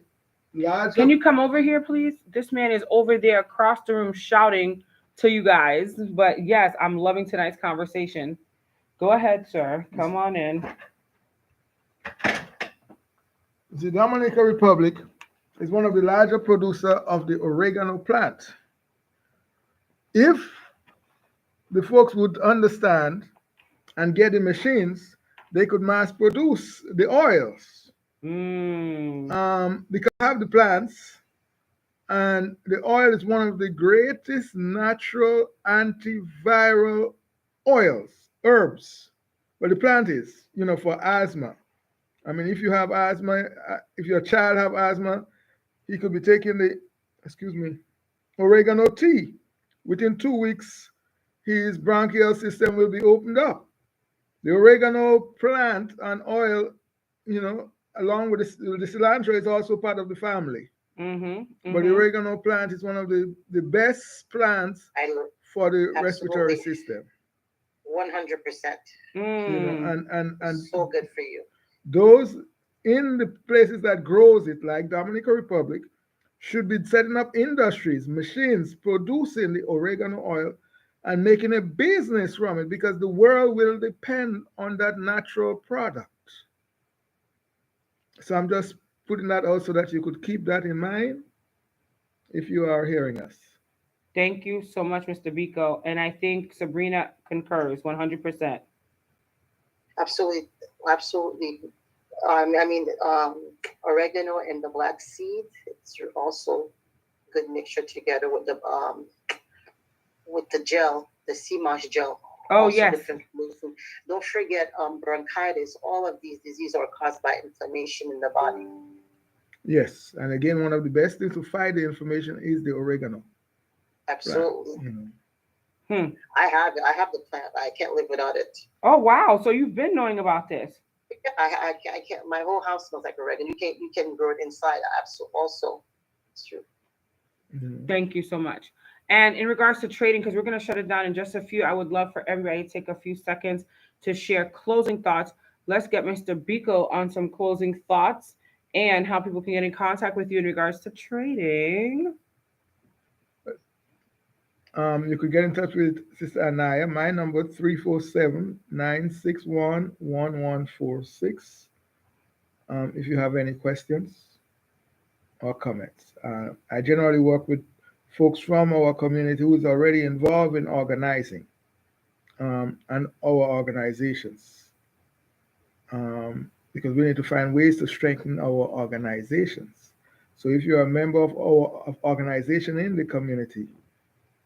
large. Can you come over here, please? This man is over there across the room shouting to you guys. But yes, I'm loving tonight's conversation. Go ahead, sir. Come on in. The Dominican Republic is one of the larger producer of the oregano plant. If the folks would understand and get the machines, they could mass produce the oils. Because they have the plants, and the oil is one of the greatest natural antiviral oils, herbs. Well, the plant is, for asthma. I mean, if you have asthma, if your child have asthma, he could be taking oregano tea. Within 2 weeks, his bronchial system will be opened up. The oregano plant and oil, along with the cilantro, is also part of the family. But the oregano plant is one of the best plants for the respiratory system. 100%. And so good for you. Those in the places that grows it, like Dominican Republic, should be setting up industries, machines producing the oregano oil and making a business from it because the world will depend on that natural product. So I'm just putting that out so that you could keep that in mind if you are hearing us. Thank you so much, Mr. Biko. And I think Sabrina concurs 100%. Absolutely. Absolutely. Oregano and the black seed, it's also good mixture together with the gel, the sea moss gel. Oh, yes. Don't forget bronchitis. All of these diseases are caused by inflammation in the body. Yes, and again, one of the best things to fight the inflammation is the oregano. Absolutely. I have the plant. I can't live without it. Oh wow! So you've been knowing about this? I can't. My whole house smells like oregano. You can grow it inside. Absolutely. Also, it's true. Thank you so much. And in regards to trading, because we're going to shut it down in just a few, I would love for everybody to take a few seconds to share closing thoughts. Let's get Mr. Biko on some closing thoughts and how people can get in contact with you in regards to trading. You could get in touch with Sister Anaya. My number 347-961-1146. If you have any questions or comments. I generally work with folks from our community who is already involved in organizing and our organizations, because we need to find ways to strengthen our organizations. So if you're a member of our organization in the community,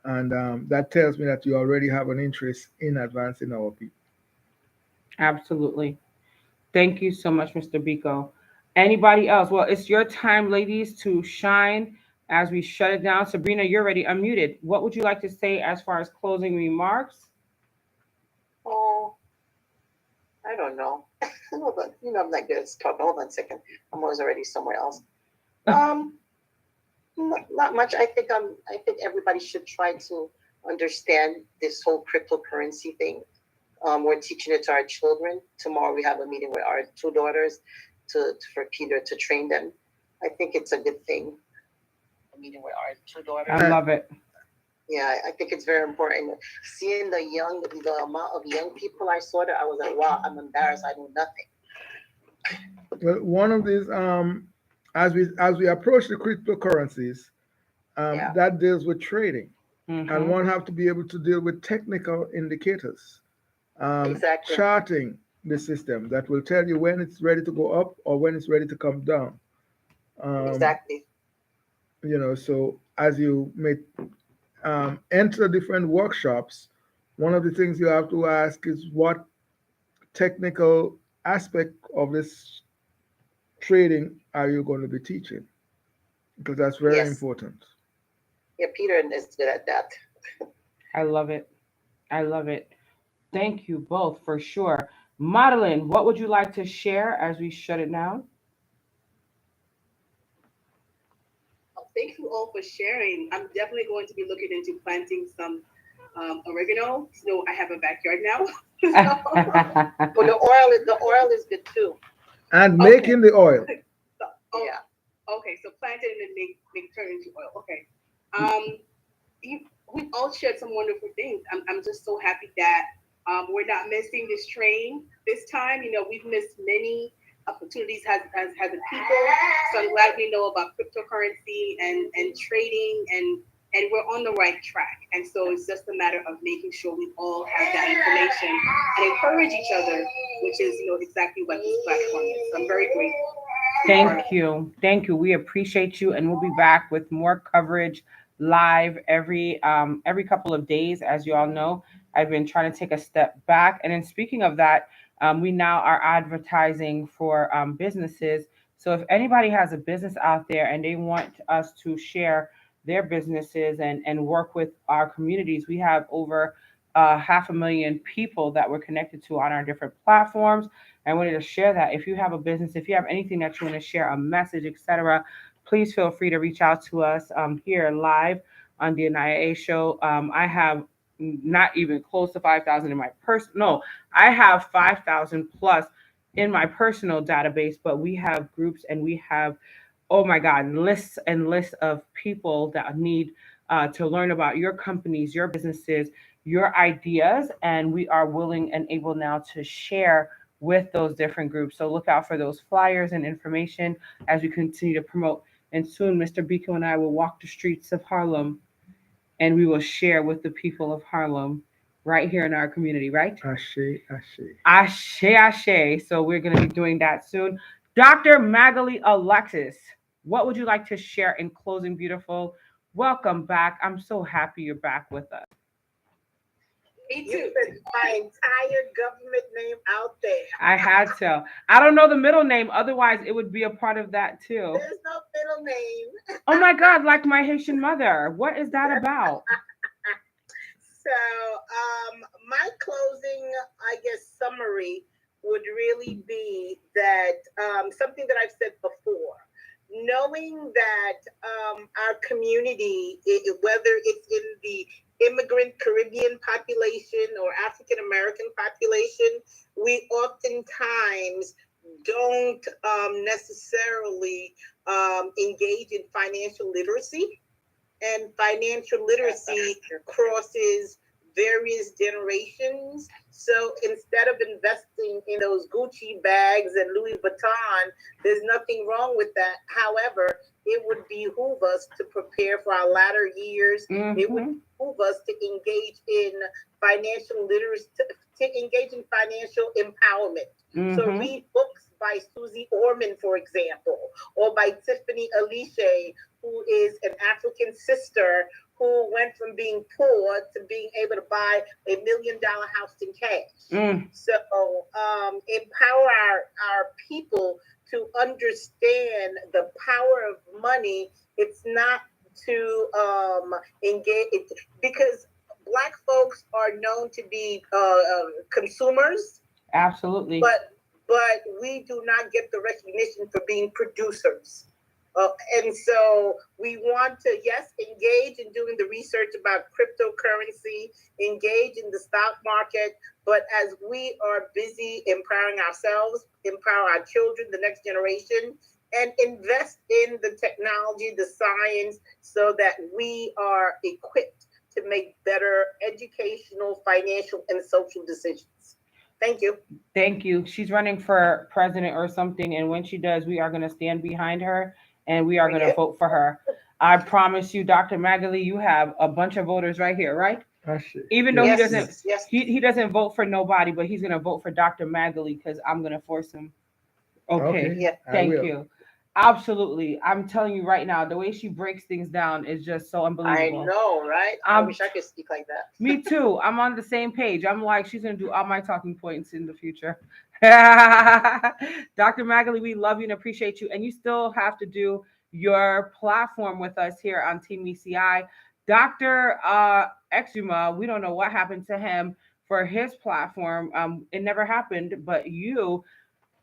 and that tells me that you already have an interest in advancing our people. Absolutely. Thank you so much, Mr. Biko. Anybody else? Well, it's your time, ladies, to shine as we shut it down. Sabrina, you're already unmuted. What would you like to say as far as closing remarks? Oh, I don't know. Hold on. I'm not good at talking. Hold on a second. I'm always already somewhere else. Um, not much. I think everybody should try to understand this whole cryptocurrency thing. We're teaching it to our children. Tomorrow we have a meeting with our two daughters for Peter to train them. I think it's a good thing. A meeting with our two daughters. I love it. Yeah, I think it's very important. Seeing the amount of young people I saw there, I was like, wow, I'm embarrassed. I know nothing. Well, one of these, as we approach the cryptocurrencies, that deals with trading, and one have to be able to deal with technical indicators, Exactly. charting the system that will tell you when it's ready to go up or when it's ready to come down. Exactly. So as you may enter different workshops, one of the things you have to ask is what technical aspect of this trading are you going to be teaching? Because that's very Yes. important. Yeah, Peter is good at that. I love it. I love it. Thank you both for sure. Madeline, what would you like to share as we shut it down? Thank you all for sharing. I'm definitely going to be looking into planting some oregano. So I have a backyard now. Well, the oil is good too. And making the oil. Yeah. Okay, so plant it and then make turn into oil. Okay. We all shared some wonderful things. I'm just so happy that we're not missing this train this time. We've missed many opportunities as a people. So I'm glad we know about cryptocurrency and trading and we're on the right track. And so it's just a matter of making sure we all have that information and encourage each other, which is exactly what this platform is. So I'm very grateful. Thank you. Thank you. We appreciate you, and we'll be back with more coverage live every couple of days. As you all know, I've been trying to take a step back. And then speaking of that, we now are advertising for businesses. So if anybody has a business out there and they want us to share their businesses and work with our communities, we have over 500,000 people that we're connected to on our different platforms. I wanted to share that. If you have a business, if you have anything that you want to share, a message, etc., please feel free to reach out to us here live on the NIA show. I have not even close to 5,000 in my personal. No, I have 5,000 plus in my personal database, but we have groups and we have, oh my God, lists and lists of people that need to learn about your companies, your businesses, your ideas, and we are willing and able now to share with those different groups. So look out for those flyers and information as we continue to promote. And soon, Mr. Biko and I will walk the streets of Harlem and we will share with the people of Harlem right here in our community, right? Ashe, ashe. Ashe, ashe. So we're going to be doing that soon. Dr. Magali Alexis, what would you like to share in closing, beautiful? Welcome back. I'm so happy you're back with us. Me You too. put my entire government name out there. I had to. I don't know the middle name. Otherwise, it would be a part of that too. There's no middle name. Oh my God, like my Haitian mother. What is that about? So, my closing, I guess, summary would really be that something that I've said before, knowing that our community, whether it's in the immigrant Caribbean population or African American population, we oftentimes don't necessarily engage in financial literacy, and financial literacy crosses various generations. So instead of investing in those Gucci bags and Louis Vuitton, there's nothing wrong with that. However, it would behoove us to prepare for our latter years. It would behoove us to engage in financial literacy, to engage in financial empowerment. So read books by Susie Orman, for example, or by Tiffany Alice, who is an African sister who went from being poor to being able to buy $1 million house in cash. So empower our people to understand the power of money. It's not to engage it, because Black folks are known to be consumers. Absolutely. But we do not get the recognition for being producers. And so we want to, yes, engage in doing the research about cryptocurrency, engage in the stock market, but as we are busy empowering ourselves, empower our children, the next generation, and invest in the technology, the science, so that we are equipped to make better educational, financial, and social decisions. Thank you. Thank you. She's running for president or something, and when she does, we are going to stand behind her and we are going to vote for her. I promise you, Dr. Magali, you have a bunch of voters right here, right? Even though Yes, he doesn't, yes. he doesn't vote for nobody, but he's going to vote for Dr. Magali because I'm going to force him. Okay. Yeah. Thank you. Absolutely. I'm telling you right now, the way she breaks things down is just so I unbelievable. know, right? I wish I could speak like that. Me too. I'm on the same page. I'm like, she's going to do all my talking points in the future. Dr. Magali, we love you and appreciate you. And you still have to do your platform with us here on Team ECI. Dr. Exuma, we don't know what happened to him for his platform. It never happened, but you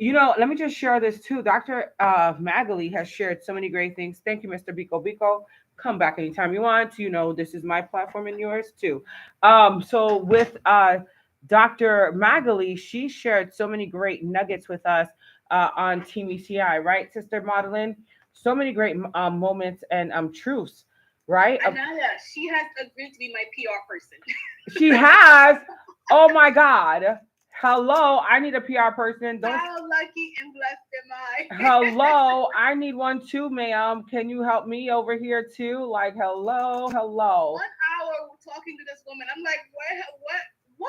know, let me just share this too. Dr. Magali has shared so many great things. Thank you, Mr. Biko Biko. Come back anytime you want. You know, this is my platform and yours too. So with Dr. Magali, she shared so many great nuggets with us on Team ECI, right, Sister Madeline? So many great moments and truths, right? Anaya, she has agreed to be my PR person. She has. Oh my God. Hello, I need a PR person. Don't. How lucky and blessed am I? Hello, I need one too, ma'am. Can you help me over here too? Like, hello. 1 hour talking to this woman. I'm like, what?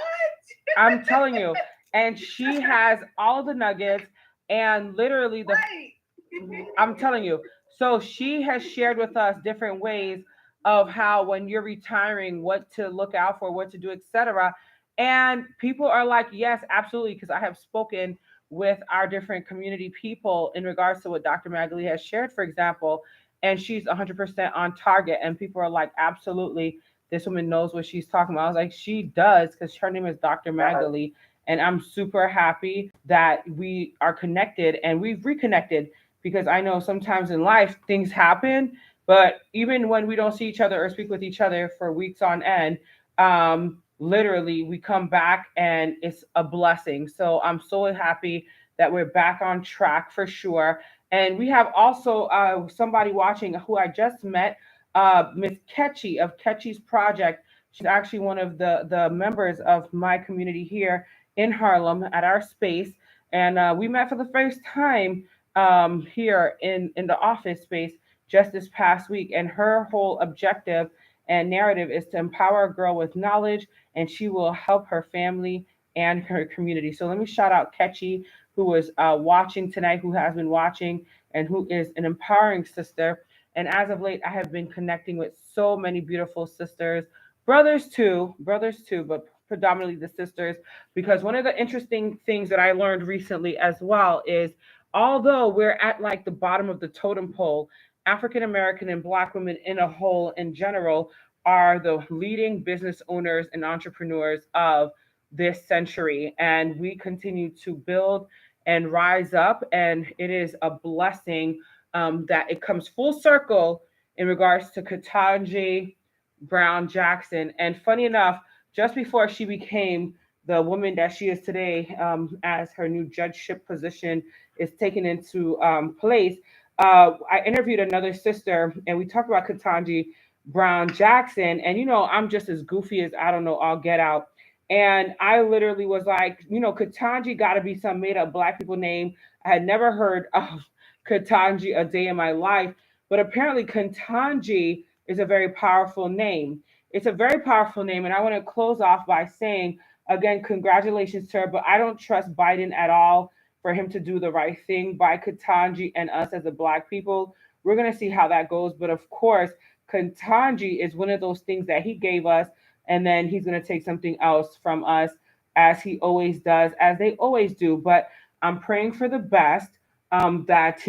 I'm telling you. And she has all the nuggets and literally I'm telling you. So she has shared with us different ways of how when you're retiring, what to look out for, what to do, etc. And people are like, yes, absolutely, because I have spoken with our different community people in regards to what Dr. Magali has shared, for example, and she's 100% on target. And people are like, absolutely, this woman knows what she's talking about. I was like, she does, because her name is Dr. Magali. And I'm super happy that we are connected and we've reconnected because I know sometimes in life things happen, but even when we don't see each other or speak with each other for weeks on end, literally we come back and it's a blessing. So I'm so happy that we're back on track for sure. And we have also somebody watching who I just met, Miss Ketchy of Ketchy's Project. She's actually one of the members of my community here in Harlem at our space. And we met for the first time here in the office space just this past week. And her whole objective and narrative is to empower a girl with knowledge, and she will help her family and her community. So let me shout out Ketchy, who is watching tonight, who has been watching, and who is an empowering sister. And as of late, I have been connecting with so many beautiful sisters, brothers too, but predominantly the sisters, because one of the interesting things that I learned recently as well is although we're at like the bottom of the totem pole, African American and Black women in a whole in general are the leading business owners and entrepreneurs of this century, and we continue to build and rise up. And it is a blessing that it comes full circle in regards to Ketanji Brown Jackson. And funny enough, just before she became the woman that she is today, as her new judgeship position is taken into place, I interviewed another sister, and we talked about Ketanji Brown Jackson. And I'm just as goofy as I don't know, I'll get out. And I literally was like, Ketanji got to be some made up black people name. I had never heard of Ketanji a day in my life, but apparently Ketanji is a very powerful name. It's a very powerful name. And I want to close off by saying, again, congratulations to her, but I don't trust Biden at all for him to do the right thing by Ketanji and us as the black people. We're going to see how that goes. But of course, Ketanji is one of those things that he gave us, and then he's going to take something else from us, as he always does, as they always do. But I'm praying for the best, that,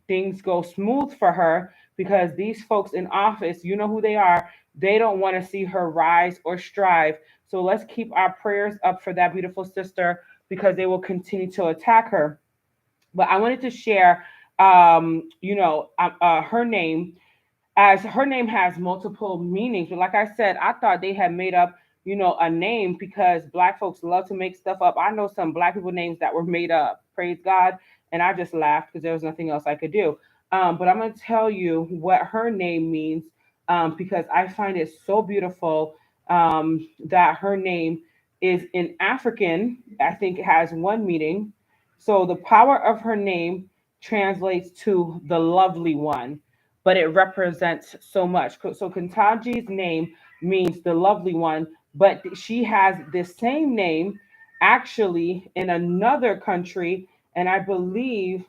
things go smooth for her, because these folks in office, you know who they are. They don't want to see her rise or strive. So let's keep our prayers up for that beautiful sister, because they will continue to attack her. But I wanted to share, her name, as her name has multiple meanings. But like I said, I thought they had made up, a name, because black folks love to make stuff up. I know some black people names that were made up. Praise God. And I just laughed because there was nothing else I could do. But I'm going to tell you what her name means, because I find it so beautiful, that her name is in African. I think it has one meaning. So the power of her name translates to the lovely one, but it represents so much. So Ketanji's name means the lovely one, but she has the same name actually in another country, and I believe,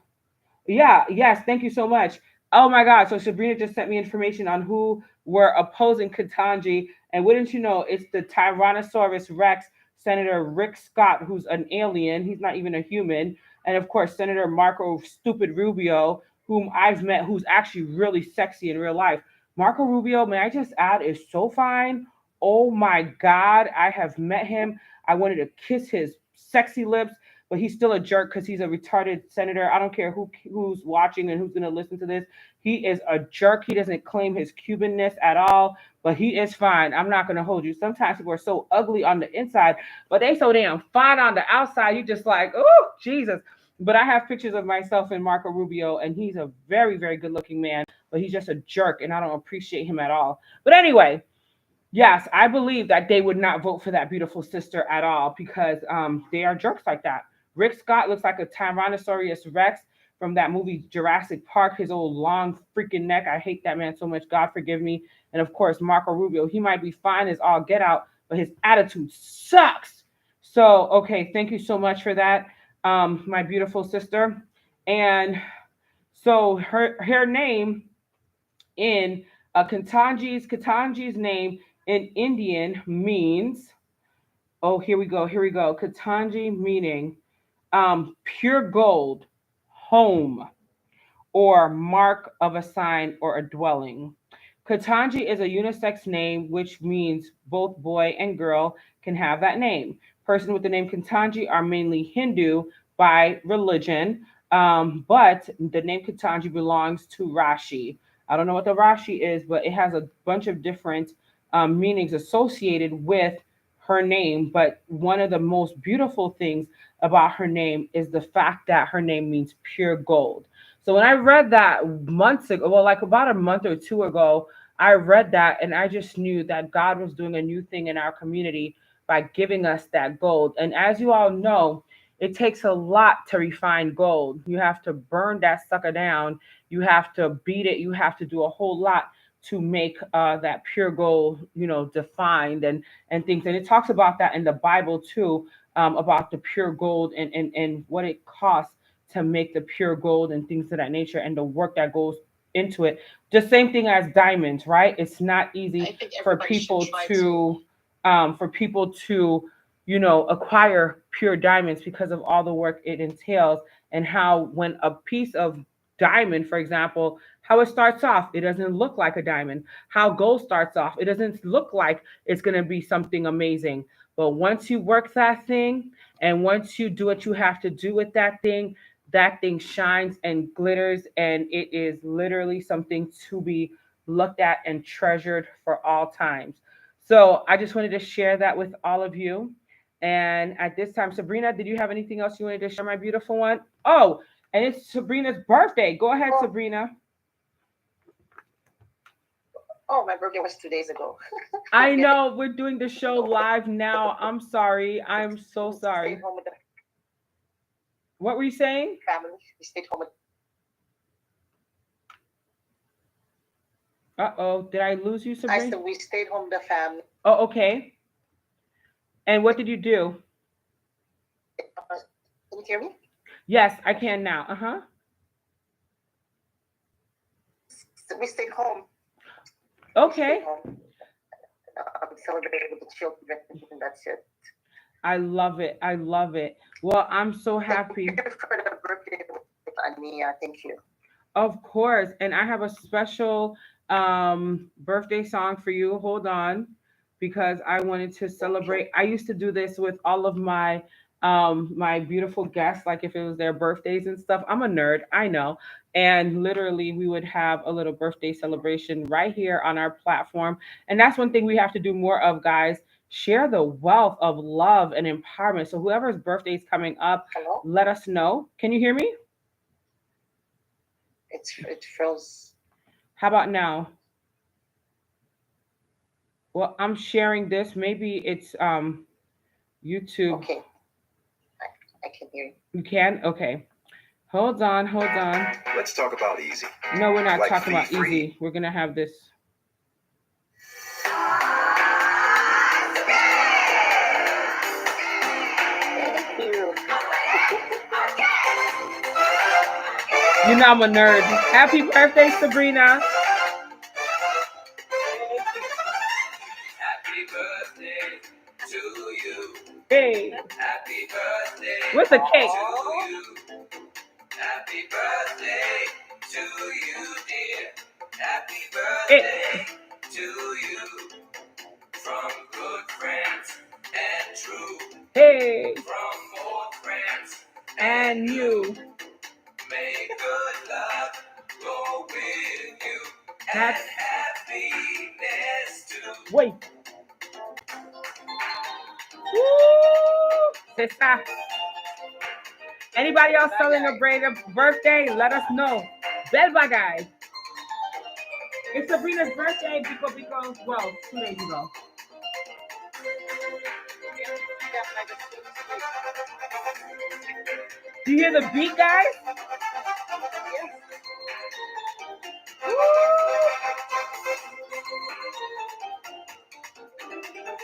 yeah, yes, thank you so much. Oh my God. So Sabrina just sent me information on who were opposing Ketanji. And wouldn't you know, it's the Tyrannosaurus Rex, Senator Rick Scott, who's an alien. He's not even a human. And of course, Senator Marco Stupid Rubio, whom I've met, who's actually really sexy in real life. Marco Rubio, may I just add, is so fine. Oh my God. I have met him. I wanted to kiss his sexy lips, but he's still a jerk because he's a retarded senator. I don't care who's watching and who's going to listen to this. He is a jerk. He doesn't claim his Cubanness at all, but he is fine. I'm not going to hold you. Sometimes people are so ugly on the inside, but they so damn fine on the outside. You just like, oh, Jesus. But I have pictures of myself and Marco Rubio, and he's a very, very good looking man, but he's just a jerk, and I don't appreciate him at all. But anyway, yes, I believe that they would not vote for that beautiful sister at all, because they are jerks like that. Rick Scott looks like a Tyrannosaurus Rex from that movie Jurassic Park. His old long freaking neck. I hate that man so much. God forgive me. And of course, Marco Rubio. He might be fine as all get out, but his attitude sucks. So, okay, thank you so much for that, my beautiful sister. And so her name in Ketanji's name in Indian means, oh, here we go. Ketanji meaning pure gold, home, or mark of a sign or a dwelling. Ketanji is a unisex name, which means both boy and girl can have that name. Persons with the name Ketanji are mainly Hindu by religion, but the name Ketanji belongs to Rashi. I don't know what the Rashi is, but it has a bunch of different meanings associated with her name. But one of the most beautiful things about her name is the fact that her name means pure gold. So when I read that months ago, well, like about a month or two ago, I read that and I just knew that God was doing a new thing in our community by giving us that gold. And as you all know, it takes a lot to refine gold. You have to burn that sucker down. You have to beat it. You have to do a whole lot to make that pure gold, defined and things. And it talks about that in the Bible too, about the pure gold and what it costs to make the pure gold and things of that nature, and the work that goes into it. The same thing as diamonds, right? It's not easy for people to acquire pure diamonds because of all the work it entails, and how when a piece of diamond, for example, how it starts off, it doesn't look like a diamond. How gold starts off, it doesn't look like it's going to be something amazing. But once you work that thing, and once you do what you have to do with that thing shines and glitters, and it is literally something to be looked at and treasured for all times. So I just wanted to share that with all of you. And at this time, Sabrina, did you have anything else you wanted to share, my beautiful one? Oh, and it's Sabrina's birthday. Go ahead, Sabrina. Oh, my birthday was 2 days ago. I know we're doing the show live now. I'm sorry. I'm so sorry. Stayed home with the What were you saying? family. We stayed home with. Uh-oh. Did I lose you, Sabrina? I said we stayed home with the family. Oh, okay. And what did you do? Can you hear me? Yes, I can now. Uh-huh. So we stayed home. Okay. Celebrated with the children, and that's it. I love it. I love it. Well, I'm so happy. Thank you for the birthday, Ania. Thank you. Of course. And I have a special birthday song for you. Hold on. Because I wanted to celebrate. I used to do this with all of my beautiful guests, like if it was their birthdays and stuff. I'm a nerd, I know. And literally we would have a little birthday celebration right here on our platform. And that's one thing we have to do more of, guys. Share the wealth of love and empowerment. So whoever's birthday is coming up, Hello? let us know. Can you hear me? It froze. How about now? Well, I'm sharing this. Maybe it's YouTube. Okay. I can hear you. You can? Okay. Hold on, hold on. Let's talk about easy. No, we're not Like talking about fee-free. easy. We're gonna have this. Thank you. You know I'm a nerd. Happy birthday, Sabrina. Happy birthday to you. Hey, Happy birthday where's the cake? to you. Happy birthday to you, dear. Happy birthday to you. From good friends and true. Hey, From old friends and you. may good luck go with you. And Happy. happiness too. Wait. Woo! Sister. Anybody else celebrating a birthday? Let us know. Belba guys. It's Sabrina's birthday because well, 2 days ago. Do you hear the beat, guys? Woo!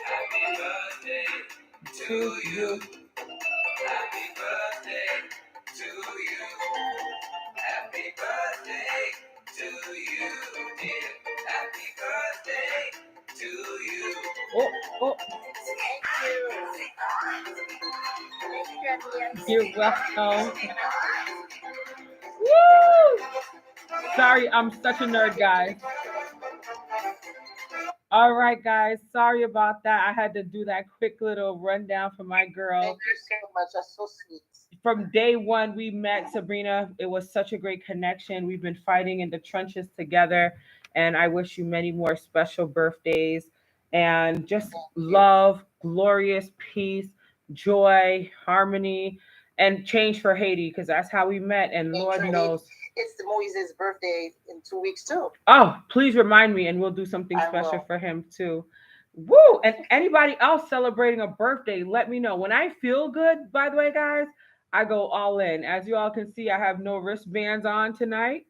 Happy birthday to you. Happy birthday to you. Happy birthday to you, dear. Happy birthday to you. Oh, oh, you're welcome. Woo! Sorry, I'm such a nerd, guys. All right, guys. Sorry about that. I had to do that quick little rundown for my girl. Thank you so much. That's so sweet. From day one, we met, Sabrina. It was such a great connection. We've been fighting in the trenches together, and I wish you many more special birthdays and just love, glorious peace, joy, harmony, and change for Haiti because that's how we met. And Lord knows. It's Moise's birthday in 2 weeks too. Oh, please remind me, and we'll do something I special will. for him too. Woo! And anybody else celebrating a birthday, let me know. When I feel good, by the way, guys, I go all in. As you all can see, I have no wristbands on tonight.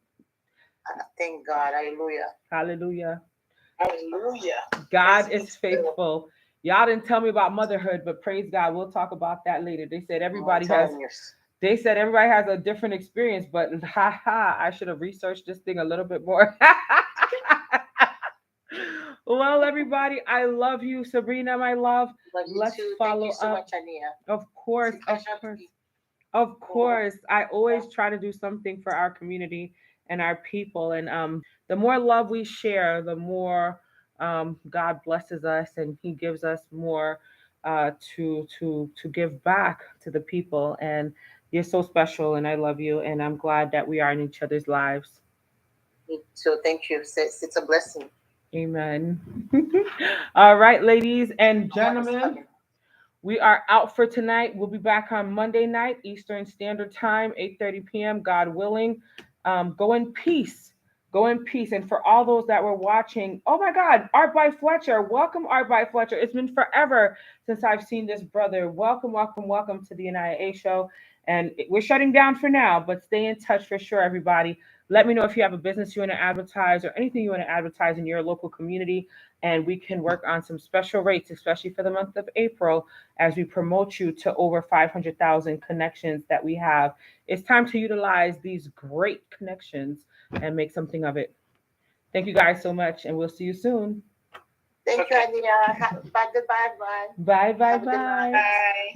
Thank God. Hallelujah. Hallelujah. Hallelujah. God Praise is be to God. faithful. Y'all didn't tell me about motherhood, but praise God, we'll talk about that later. They said everybody has. They said everybody has a different experience, but haha, I should have researched this thing a little bit more. Well, everybody, I love you, Sabrina, my love. Let's follow Thank you so up. much, Ania. Of course, It's a of pleasure to course. be- Of course, I always try to do something for our community and our people. And the more love we share, the more God blesses us and He gives us more to give back to the people. And you're so special, and I love you, and I'm glad that we are in each other's lives. So thank you. It's a blessing. Amen. All right, ladies and gentlemen, we are out for tonight. We'll be back on Monday night, Eastern Standard Time, 8:30 p.m., God willing. Go in peace. Go in peace. And for all those that were watching, oh my God, Art by Fletcher. Welcome, Art by Fletcher. It's been forever since I've seen this brother. Welcome, welcome, welcome to the NIA show. And we're shutting down for now, but stay in touch for sure, everybody. Let me know if you have a business you want to advertise or anything you want to advertise in your local community, and we can work on some special rates, especially for the month of April, as we promote you to over 500,000 connections that we have. It's time to utilize these great connections and make something of it. Thank you guys so much, and we'll see you soon. Thank you, Ania. Bye, goodbye, bye. Bye, bye, bye.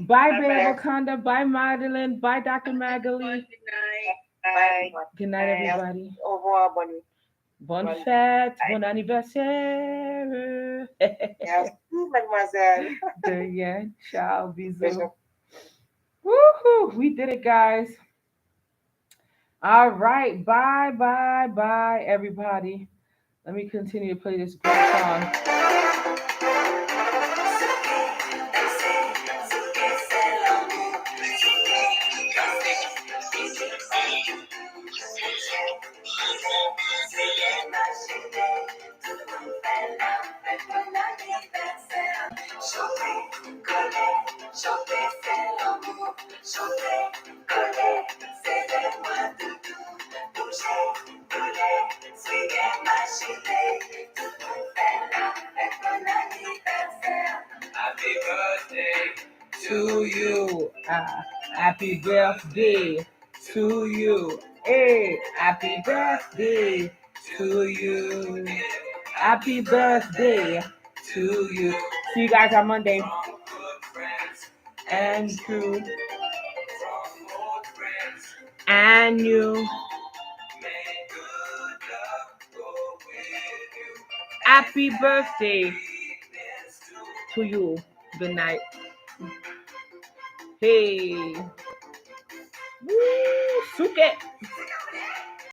Bye, Babe Wakanda. Bye, Madeline. Bye, Dr. Magali. Good night. Bye. Good night, everybody. Au revoir, Bonnie. Bonne fête, bon anniversaire. Merci, mademoiselle. Yeah, ciao, bisous. Woohoo, we did it, guys. All right, bye, bye, bye, everybody. Let me continue to play this great song. Happy birthday to you. Happy birthday to you. Hey, happy birthday to you. Happy birthday to you. See you guys on Monday. And to and you. Happy birthday to you. Good night. Hey. Woo, suke.